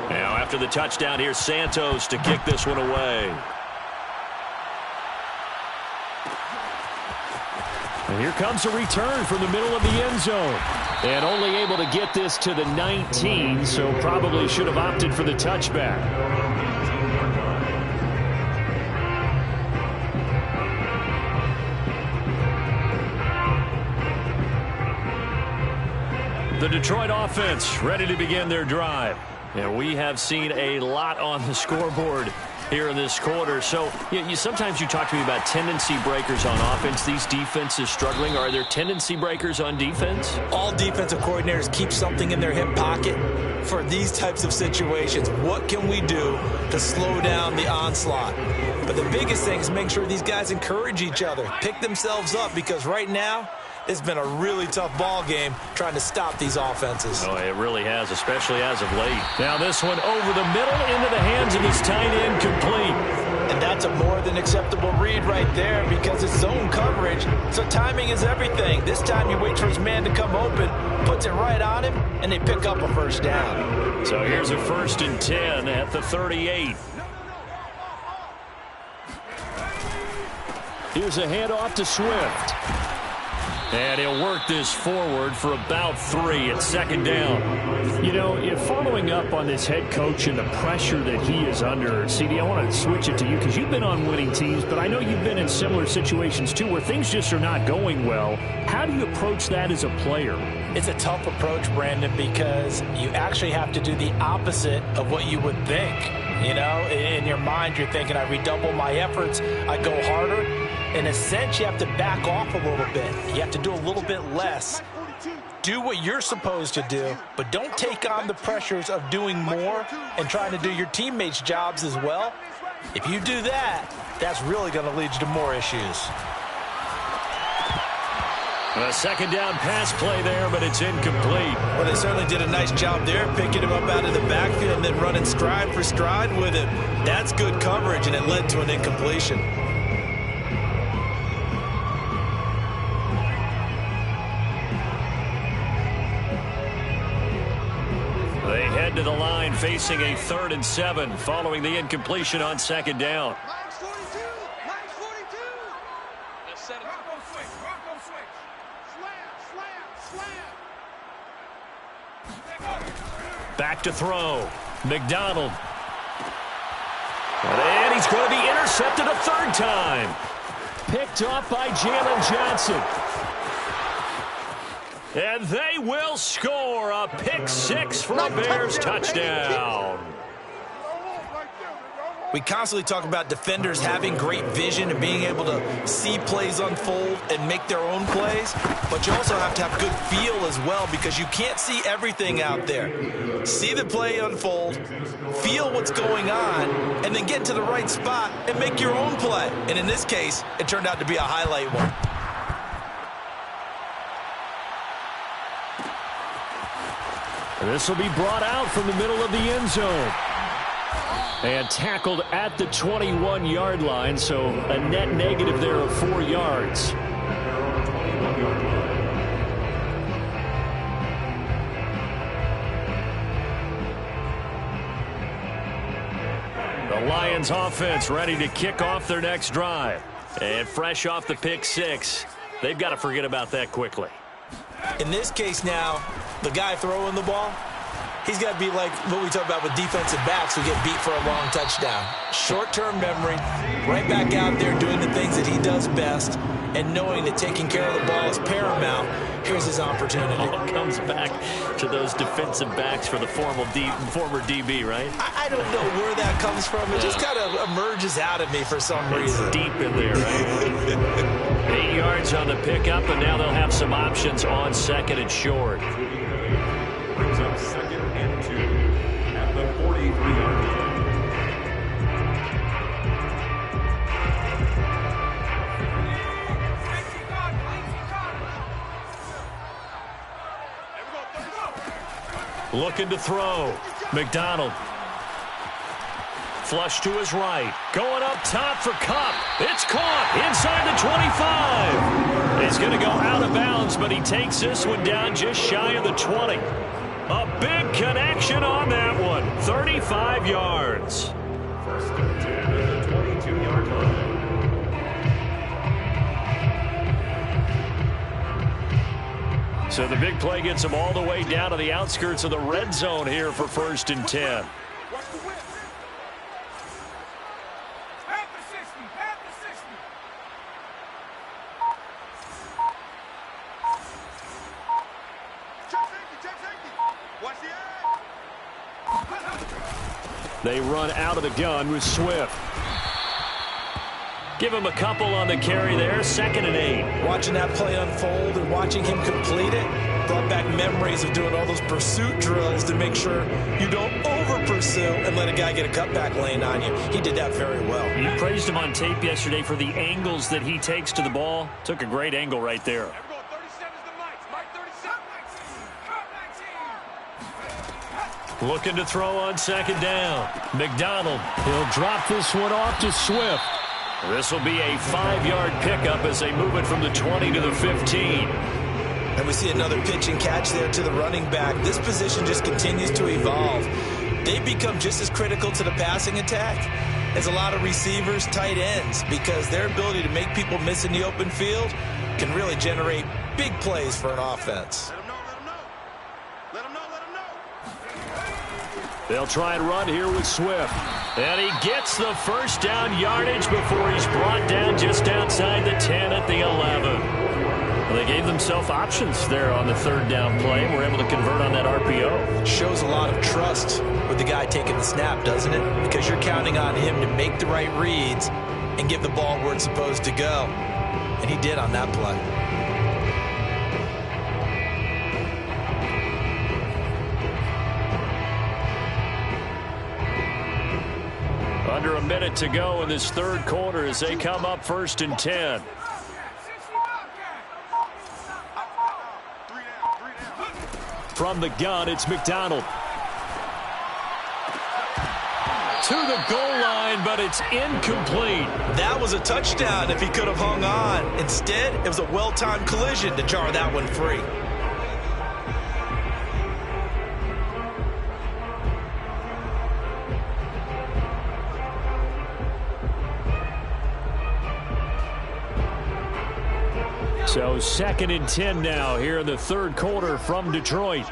Now after the touchdown, here's Santos to kick this one away. And here comes a return from the middle of the end zone. And only able to get this to the 19, so probably should have opted for the touchback. The Detroit offense ready to begin their drive. And we have seen a lot on the scoreboard here in this quarter. So sometimes you talk to me about tendency breakers on offense. These defenses struggling. Are there tendency breakers on defense? All defensive coordinators keep something in their hip pocket for these types of situations. What can we do to slow down the onslaught? But the biggest thing is make sure these guys encourage each other, pick themselves up, because right now it's been a really tough ball game trying to stop these offenses. Oh, it really has, especially as of late. Now this one over the middle into the hands of his tight end, complete. And that's a more than acceptable read right there because it's zone coverage, so timing is everything. This time he waits for his man to come open, puts it right on him, and they pick up a 1st down. So here's a 1st and 10 at the 38. Here's a handoff to Swift. And he'll work this forward for about 3 at 2nd down. You know, if following up on this head coach and the pressure that he is under, CD, I want to switch it to you because you've been on winning teams, but I know you've been in similar situations too where things just are not going well. How do you approach that as a player? It's a tough approach, Brandon, because you actually have to do the opposite of what you would think. You know, in your mind, you're thinking, I redouble my efforts, I go harder. In a sense, you have to back off a little bit. You have to do a little bit less. Do what you're supposed to do, but don't take on the pressures of doing more and trying to do your teammates' jobs as well. If you do that, that's really going to lead you to more issues. A second down pass play there, but it's incomplete. Well, they certainly did a nice job there, picking him up out of the backfield and then running stride for stride with him. That's good coverage, and it led to an incompletion. They head to the line facing a 3rd and 7 following the incompletion on second down. Line's 42. Line's 42. Let's set it. Rocco switch. Rocco switch. Slam. Back to throw. McDonald. And he's going to be intercepted a 3rd time. Picked off by Jalen Johnson. And they will score a pick 6 for a Bears touchdown. We constantly talk about defenders having great vision and being able to see plays unfold and make their own plays, but you also have to have good feel as well because you can't see everything out there. See the play unfold, feel what's going on, and then get to the right spot and make your own play. And in this case, it turned out to be a highlight one. This will be brought out from the middle of the end zone. And tackled at the 21-yard line, so a net negative there of 4 yards. The Lions offense ready to kick off their next drive. And fresh off the pick 6, they've got to forget about that quickly. In this case now, the guy throwing the ball, he's got to be like what we talk about with defensive backs who get beat for a long touchdown. Short-term memory, right back out there doing the things that he does best, and knowing that taking care of the ball is paramount. Here's his opportunity. All comes back to those defensive backs for the former DB, right? I don't know where that comes from. It just kind of emerges out of me for some reason. It's deep in there, right? 8 yards on the pickup, and now they'll have some options on 2nd and short. Brings up 2nd and 2 at the 43-yard line. Looking to throw. McDonald. Flush to his right. Going up top for Kupp. It's caught inside the 25. He's going to go out of bounds, but he takes this one down just shy of the 20. A big connection on that one. 35 yards. First and 10 at the 22-yard line. So the big play gets him all the way down to the outskirts of the red zone here for 1st and 10. They run out of the gun with Swift. Give him a couple on the carry there. 2nd and 8. Watching that play unfold and watching him complete it brought back memories of doing all those pursuit drills to make sure you don't over-pursue and let a guy get a cutback lane on you. He did that very well. You praised him on tape yesterday for the angles that he takes to the ball. Took a great angle right there. Looking to throw on 2nd down. McDonald. He'll drop this one off to Swift. This will be a 5-yard pickup as they move it from the 20 to the 15. And we see another pitch and catch there to the running back. This position just continues to evolve. They become just as critical to the passing attack as a lot of receivers, tight ends, because their ability to make people miss in the open field can really generate big plays for an offense. They'll try and run here with Swift. And he gets the first down yardage before he's brought down just outside the 10 at the 11. Well, they gave themselves options there on the 3rd down play and were able to convert on that RPO. Shows a lot of trust with the guy taking the snap, doesn't it? Because you're counting on him to make the right reads and give the ball where it's supposed to go. And he did on that play. Under a minute to go in this third quarter as they come up 1st and 10. From the gun, it's McDonald. To the goal line, but it's incomplete. That was a touchdown if he could have hung on. Instead, it was a well-timed collision to jar that one free. So 2nd and 10 now here in the third quarter from Detroit.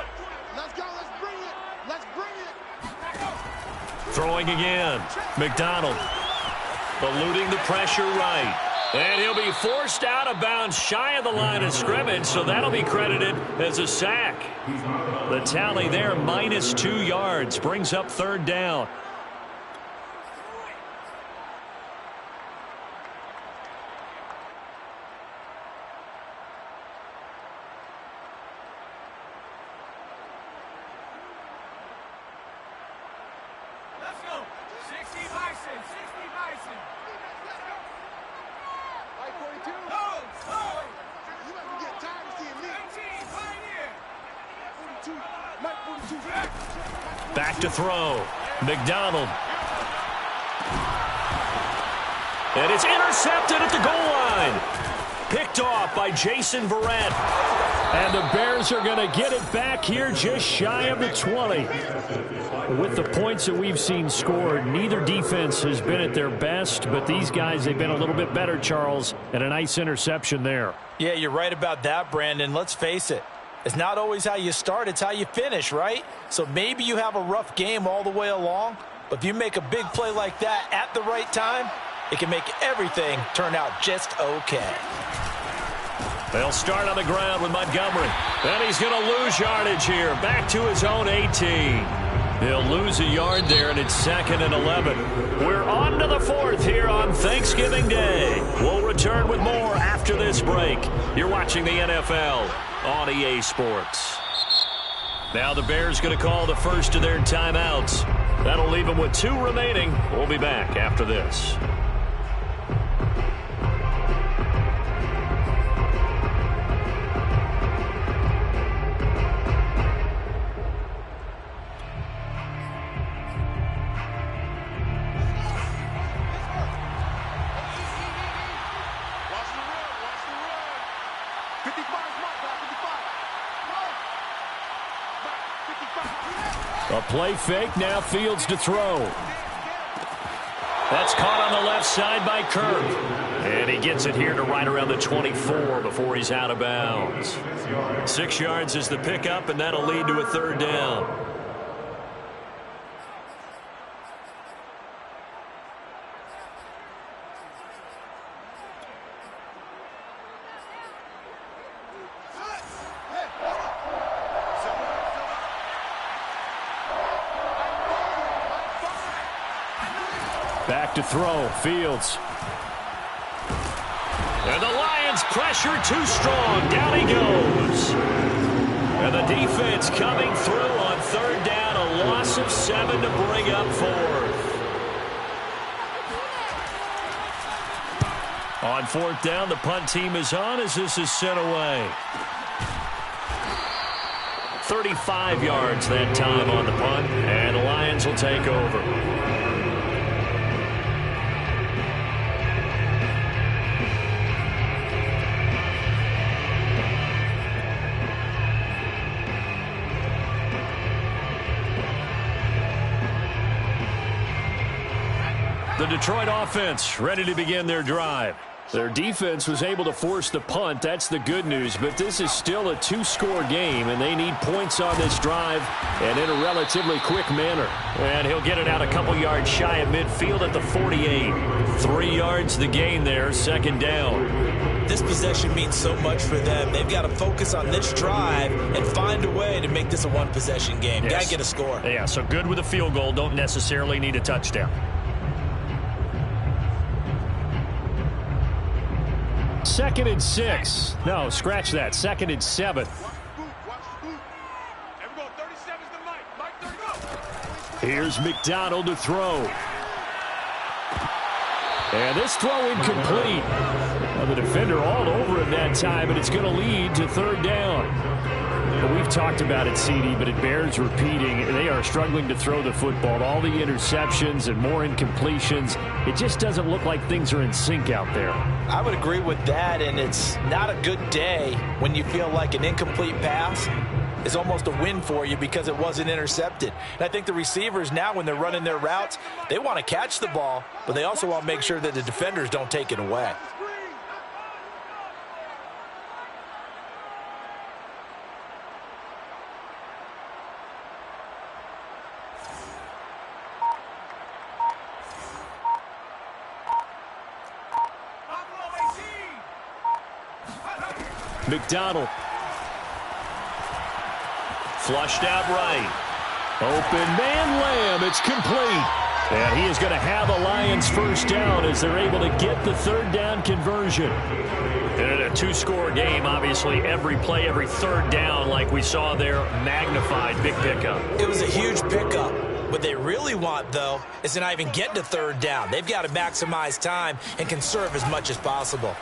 Let's go. Let's bring it. Let's bring it. Throwing again. McDonald eluding the pressure right. And he'll be forced out of bounds shy of the line of scrimmage, so that'll be credited as a sack. The tally there, -2 yards, brings up 3rd down. Back to throw. McDonald. And it's intercepted at the goal line. Picked off by Jason Verrett. And the Bears are going to get it back here just shy of the 20. With the points that we've seen scored, neither defense has been at their best, but these guys, they've been a little bit better, Charles, and a nice interception there. Yeah, you're right about that, Brandon. Let's face it. It's not always how you start, it's how you finish, right? So maybe you have a rough game all the way along, but if you make a big play like that at the right time, it can make everything turn out just okay. They'll start on the ground with Montgomery. And he's going to lose yardage here. Back to his own 18. He'll lose a yard there, and it's 2nd and 11. We're on to the 4th here on Thanksgiving Day. We'll return with more after this break. You're watching the NFL on EA Sports. Now the Bears going to call the first of their timeouts. That'll leave them with 2 remaining. We'll be back after this. A play fake, now Fields to throw. That's caught on the left side by Kirk. And he gets it here to right around the 24 before he's out of bounds. 6 yards is the pickup, and that'll lead to a 3rd down. Back to throw, Fields. And the Lions pressure too strong. Down he goes. And the defense coming through on 3rd down. A loss of 7 to bring up 4th. On 4th down, the punt team is on as this is sent away. 35 yards that time on the punt. And the Lions will take over. The Detroit offense ready to begin their drive. Their defense was able to force the punt. That's the good news. But this is still a 2-score game, and they need points on this drive and in a relatively quick manner. And he'll get it out a couple yards shy of midfield at the 48. 3 yards the gain there, 2nd down. This possession means so much for them. They've got to focus on this drive and find a way to make this a one-possession game. Yes. Got to get a score. Yeah, so good with a field goal. Don't necessarily need a touchdown. 2nd and 6. No, scratch that. 2nd and 7. Here's McDonald to throw. And this throw incomplete. Well, the defender all over him that time, and it's going to lead to third down. But we've talked about it, CD, but it bears repeating. They are struggling to throw the football. All the interceptions and more incompletions. It just doesn't look like things are in sync out there. I would agree with that, and it's not a good day when you feel like an incomplete pass is almost a win for you because it wasn't intercepted. And I think the receivers now, when they're running their routes, they want to catch the ball, but they also want to make sure that the defenders don't take it away. McDonald. Flushed out right. Open man Lamb. It's complete. And he is going to have a Lions first down as they're able to get the third down conversion. And in a two-score game, obviously, every play, every third down, like we saw there, magnified. Big pickup. It was a huge pickup. What they really want, though, is to not even get to third down. They've got to maximize time and conserve as much as possible.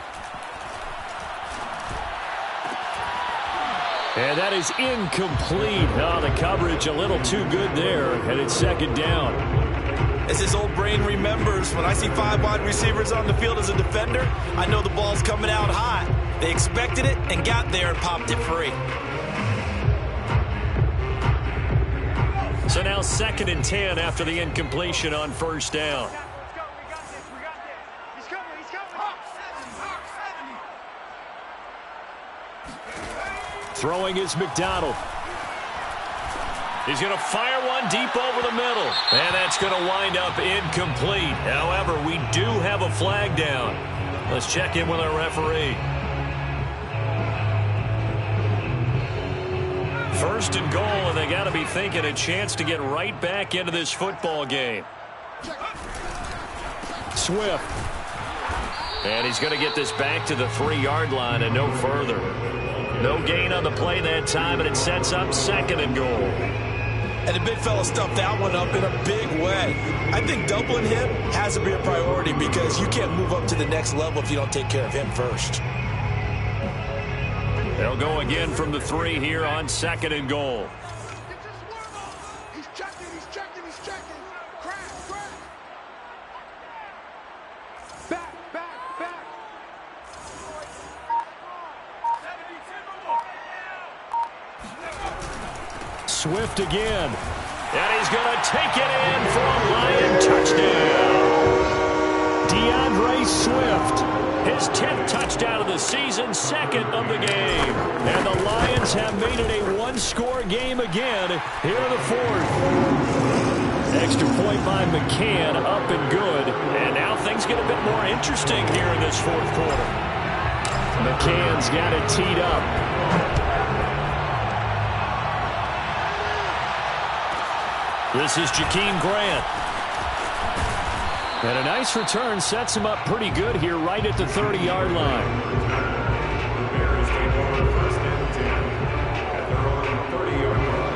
And that is incomplete. Oh, the coverage a little too good there, and it's second down. As his old brain remembers, when I see 5 wide receivers on the field as a defender, I know the ball's coming out hot. They expected it and got there and popped it free. So now 2nd and 10 after the incompletion on first down. Throwing is McDonald. He's going to fire one deep over the middle. And that's going to wind up incomplete. However, we do have a flag down. Let's check in with our referee. 1st and goal, and they got to be thinking a chance to get right back into this football game. Swift. And he's going to get this back to the 3-yard line and no further. No gain on the play that time, and it sets up 2nd and goal. And the big fella stuffed that one up in a big way. I think doubling him has to be a priority because you can't move up to the next level if you don't take care of him first. They'll go again from the 3 here on 2nd and goal. He's checking, he's checking, he's checking. Crack. Back. Swift again. And he's going to take it in for a Lion touchdown. DeAndre Swift, his 10th touchdown of the season, 2nd of the game. And the Lions have made it a one-score game again here in the 4th. Extra point by McCann, up and good. And now things get a bit more interesting here in this 4th quarter. McCann's got it teed up. This is Jakeem Grant. And a nice return sets him up pretty good here right at the 30-yard line. Bears take over 1st and 10 at their own 30-yard line.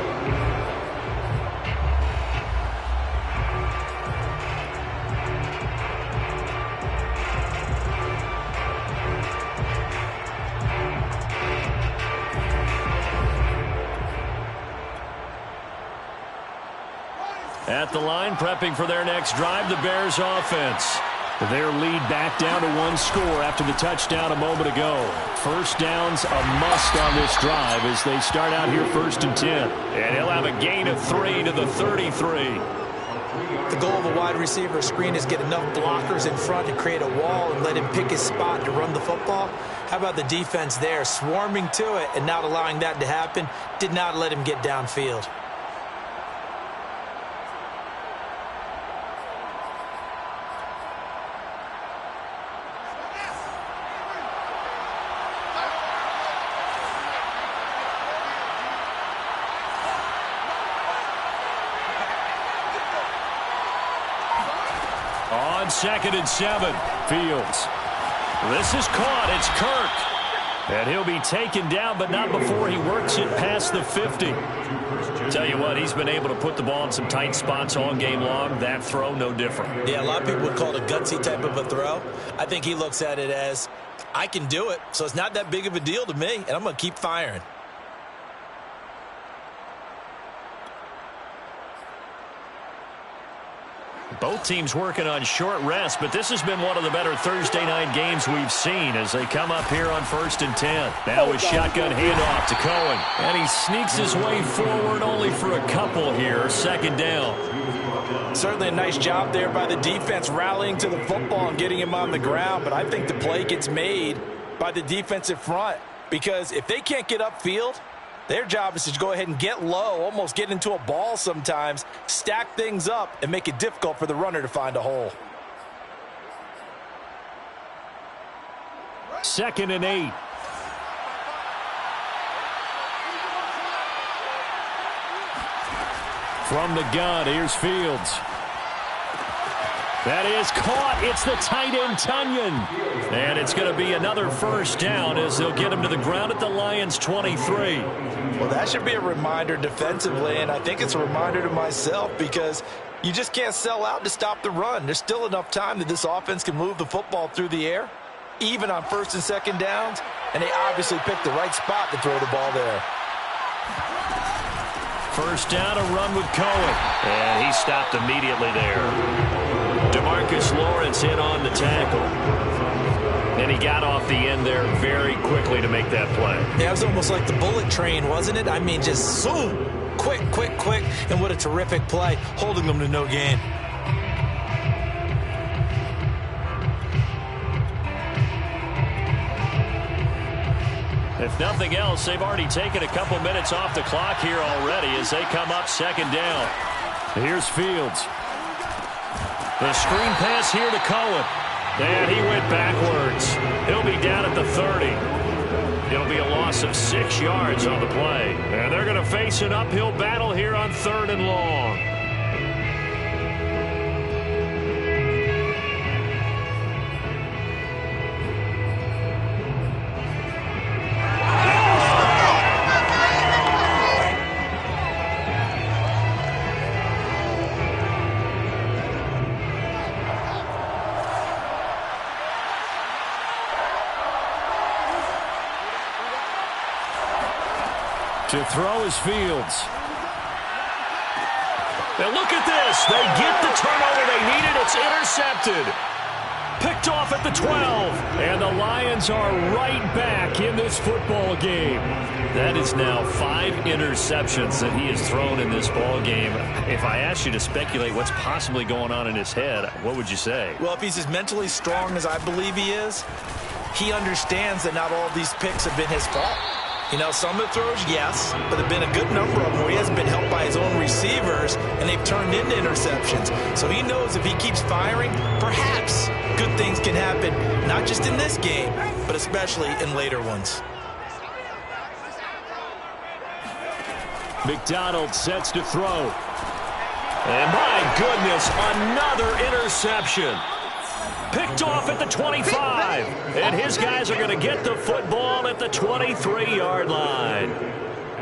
At the line, prepping for their next drive, the Bears offense. Their lead back down to 1 score after the touchdown a moment ago. First down's a must on this drive as they start out here 1st and 10. And he'll have a gain of 3 to the 33. The goal of a wide receiver screen is get enough blockers in front to create a wall and let him pick his spot to run the football. How about the defense there, swarming to it and not allowing that to happen? Did not let him get downfield. On 2nd and 7, Fields. This is caught. It's Kirk. And he'll be taken down, but not before he works it past the 50. Tell you what, he's been able to put the ball in some tight spots all game long. That throw, no different. Yeah, a lot of people would call it a gutsy type of a throw. I think he looks at it as, I can do it, so it's not that big of a deal to me, and I'm going to keep firing. Both teams working on short rest, but this has been one of the better Thursday night games we've seen as they come up here on 1st and 10. Now with shotgun handoff to Cohen. And he sneaks his way forward only for a couple here. 2nd down. Certainly a nice job there by the defense rallying to the football and getting him on the ground. But I think the play gets made by the defensive front because if they can't get upfield, their job is to go ahead and get low, almost get into a ball sometimes, stack things up, and make it difficult for the runner to find a hole. 2nd and 8. From the gun, here's Fields. That is caught. It's the tight end, Tunyon. And it's going to be another 1st down as they'll get him to the ground at the Lions' 23. Well, that should be a reminder defensively, and I think it's a reminder to myself because you just can't sell out to stop the run. There's still enough time that this offense can move the football through the air, even on 1st and 2nd downs, and they obviously picked the right spot to throw the ball there. 1st down, a run with Cohen. And he stopped immediately there. DeMarcus Lawrence in on the tackle. And he got off the end there very quickly to make that play. Yeah, it was almost like the bullet train, wasn't it? I mean, just zoom, quick, quick, quick. And what a terrific play, holding them to no gain. If nothing else, they've already taken a couple minutes off the clock here already as they come up 2nd down. Here's Fields. The screen pass here to Cohen. And he went backwards. He'll be down at the 30. It'll be a loss of 6 yards on the play. And they're going to face an uphill battle here on 3rd and long. To throw is Fields. And look at this. They get the turnover they needed. It's intercepted. Picked off at the 12. And the Lions are right back in this football game. That is now 5 interceptions that he has thrown in this ball game. If I asked you to speculate what's possibly going on in his head, what would you say? Well, if he's as mentally strong as I believe he is, he understands that not all of these picks have been his fault. You know, some of the throws, yes, but there have been a good number of them where he hasn't been helped by his own receivers, and they've turned into interceptions. So he knows if he keeps firing, perhaps good things can happen, not just in this game, but especially in later ones. McDonald sets to throw. And my goodness, another interception. Picked off at the 25. And his guys are going to get the football at the 23-yard line.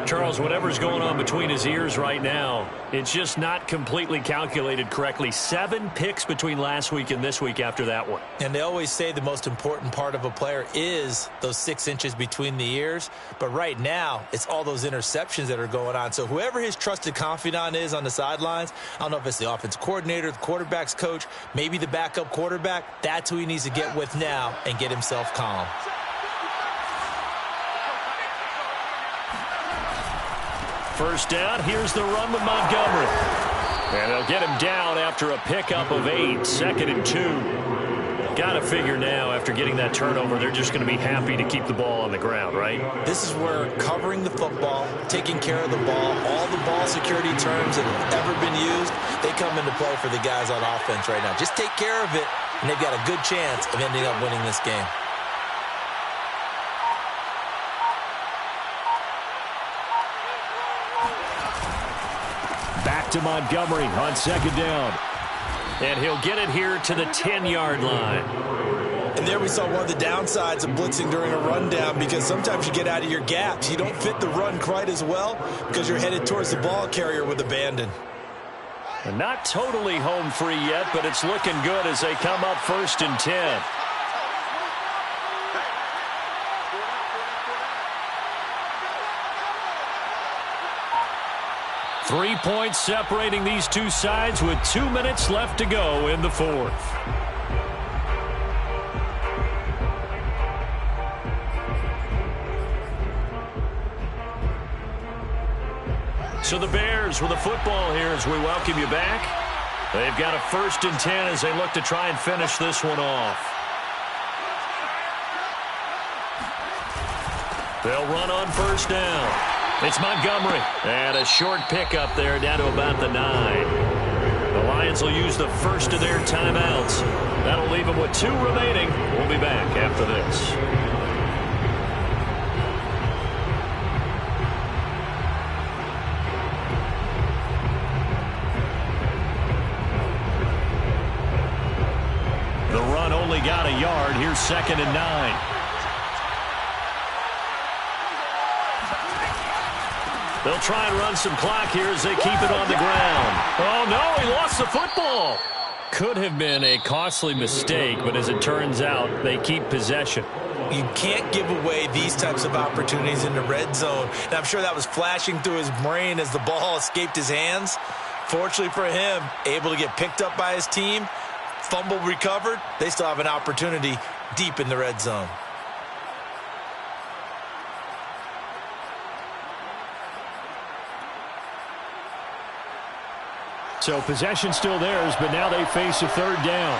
Charles, whatever's going on between his ears right now, it's just not completely calculated correctly. 7 picks between last week and this week after that one. And they always say the most important part of a player is those 6 inches between the ears. But right now, it's all those interceptions that are going on. So whoever his trusted confidant is on the sidelines, I don't know if it's the offense coordinator, the quarterback's coach, maybe the backup quarterback, that's who he needs to get with now and get himself calm. 1st down, here's the run with Montgomery. And they'll get him down after a pickup of 8, 2nd and 2. Got to figure now, after getting that turnover, they're just going to be happy to keep the ball on the ground, right? This is where covering the football, taking care of the ball, all the ball security terms that have ever been used, they come into play for the guys on offense right now. Just take care of it, and they've got a good chance of ending up winning this game. Back to Montgomery on 2nd down. And he'll get it here to the 10-yard line. And there we saw one of the downsides of blitzing during a rundown, because sometimes you get out of your gaps. You don't fit the run quite as well because you're headed towards the ball carrier with abandon. And not totally home free yet, but it's looking good as they come up 1st and 10. Three points separating these two sides with 2 minutes left to go in the fourth. So the Bears with the football here as we welcome you back. They've got a 1st and 10 as they look to try and finish this one off. They'll run on 1st down. It's Montgomery. And a short pickup there down to about the 9. The Lions will use the first of their timeouts. That'll leave them with 2 remaining. We'll be back after this. The run only got a yard. Here's 2nd and 9. They'll try and run some clock here as they keep it on the ground. Oh, no, he lost the football. Could have been a costly mistake, but as it turns out, they keep possession. You can't give away these types of opportunities in the red zone. And I'm sure that was flashing through his brain as the ball escaped his hands. Fortunately for him, able to get picked up by his team, fumble recovered. They still have an opportunity deep in the red zone. So possession still theirs, but now they face a 3rd down.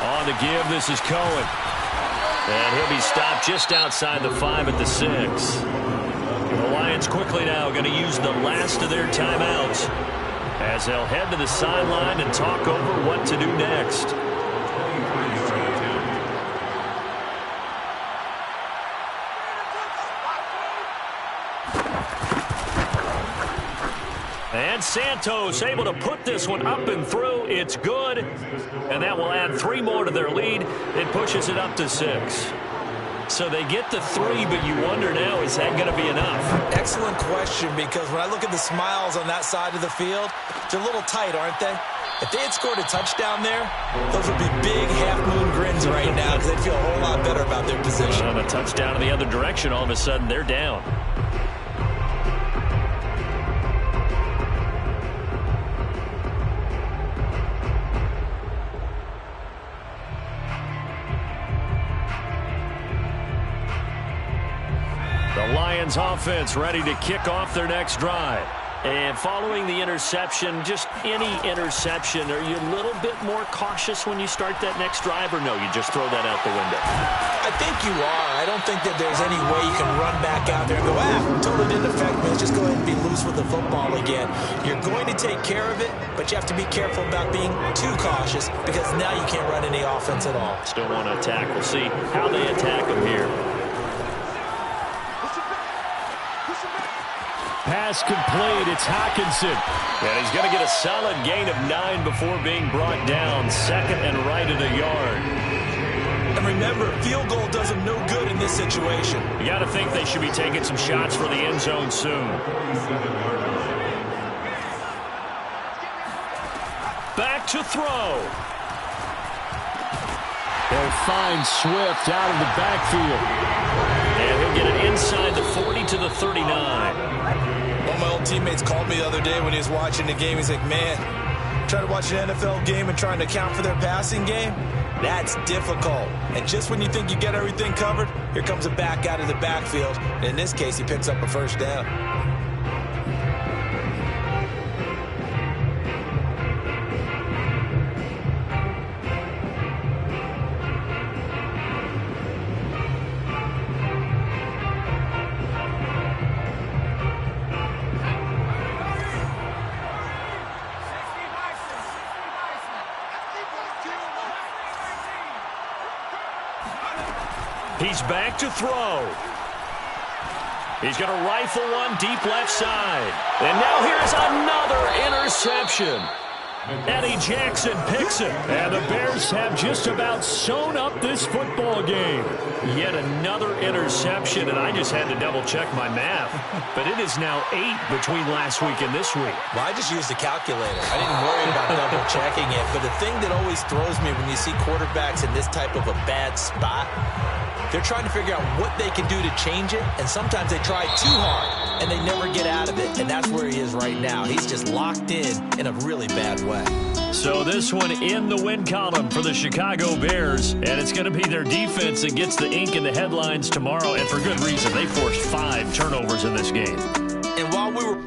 On the give, this is Cohen. And he'll be stopped just outside the 5 at the 6. The Lions quickly now going to use the last of their timeouts as they'll head to the sideline and talk over what to do next. And Santos able to put this one up and through. It's good. And that will add 3 more to their lead. It pushes it up to 6. So they get the 3, but you wonder now, is that going to be enough? Excellent question, because when I look at the smiles on that side of the field, they're a little tight, aren't they? If they had scored a touchdown there, those would be big half-moon grins right now because they'd feel a whole lot better about their position. On a touchdown in the other direction, all of a sudden they're down. The Lions offense ready to kick off their next drive. And following the interception, just any interception, are you a little bit more cautious when you start that next drive, or no, you just throw that out the window? I think you are. I don't think that there's any way you can run back out there and go, totally didn't affect me. Let's just go ahead and be loose with the football again. You're going to take care of it, but you have to be careful about being too cautious because now you can't run any offense at all. Still want to attack. We'll see how they attack them here. Pass complete. It's Hockenson. And he's going to get a solid gain of 9 before being brought down. 2nd and right at a yard. And remember, field goal does them no good in this situation. You got to think they should be taking some shots for the end zone soon. Back to throw. They'll find Swift out of the backfield. And he'll get it inside the 40 to the 39. One of my old teammates called me the other day when he was watching the game. He's like, man, trying to watch an NFL game and trying to account for their passing game, that's difficult. And just when you think you get everything covered, here comes a back out of the backfield. And in this case, he picks up a 1st down. He's back to throw. He's going to rifle one deep left side. And now here's another interception. Eddie Jackson picks it. And the Bears have just about sewn up this football game. Yet another interception, and I just had to double-check my math. But it is now 8 between last week and this week. Well, I just used the calculator. I didn't worry about double-checking it. But the thing that always throws me when you see quarterbacks in this type of a bad spot, they're trying to figure out what they can do to change it, and sometimes they try too hard, and they never get out of it, and that's where he is right now. He's just locked in a really bad way. So this one in the win column for the Chicago Bears, and it's going to be their defense that gets the ink in the headlines tomorrow, and for good reason. They forced 5 turnovers in this game. And while we were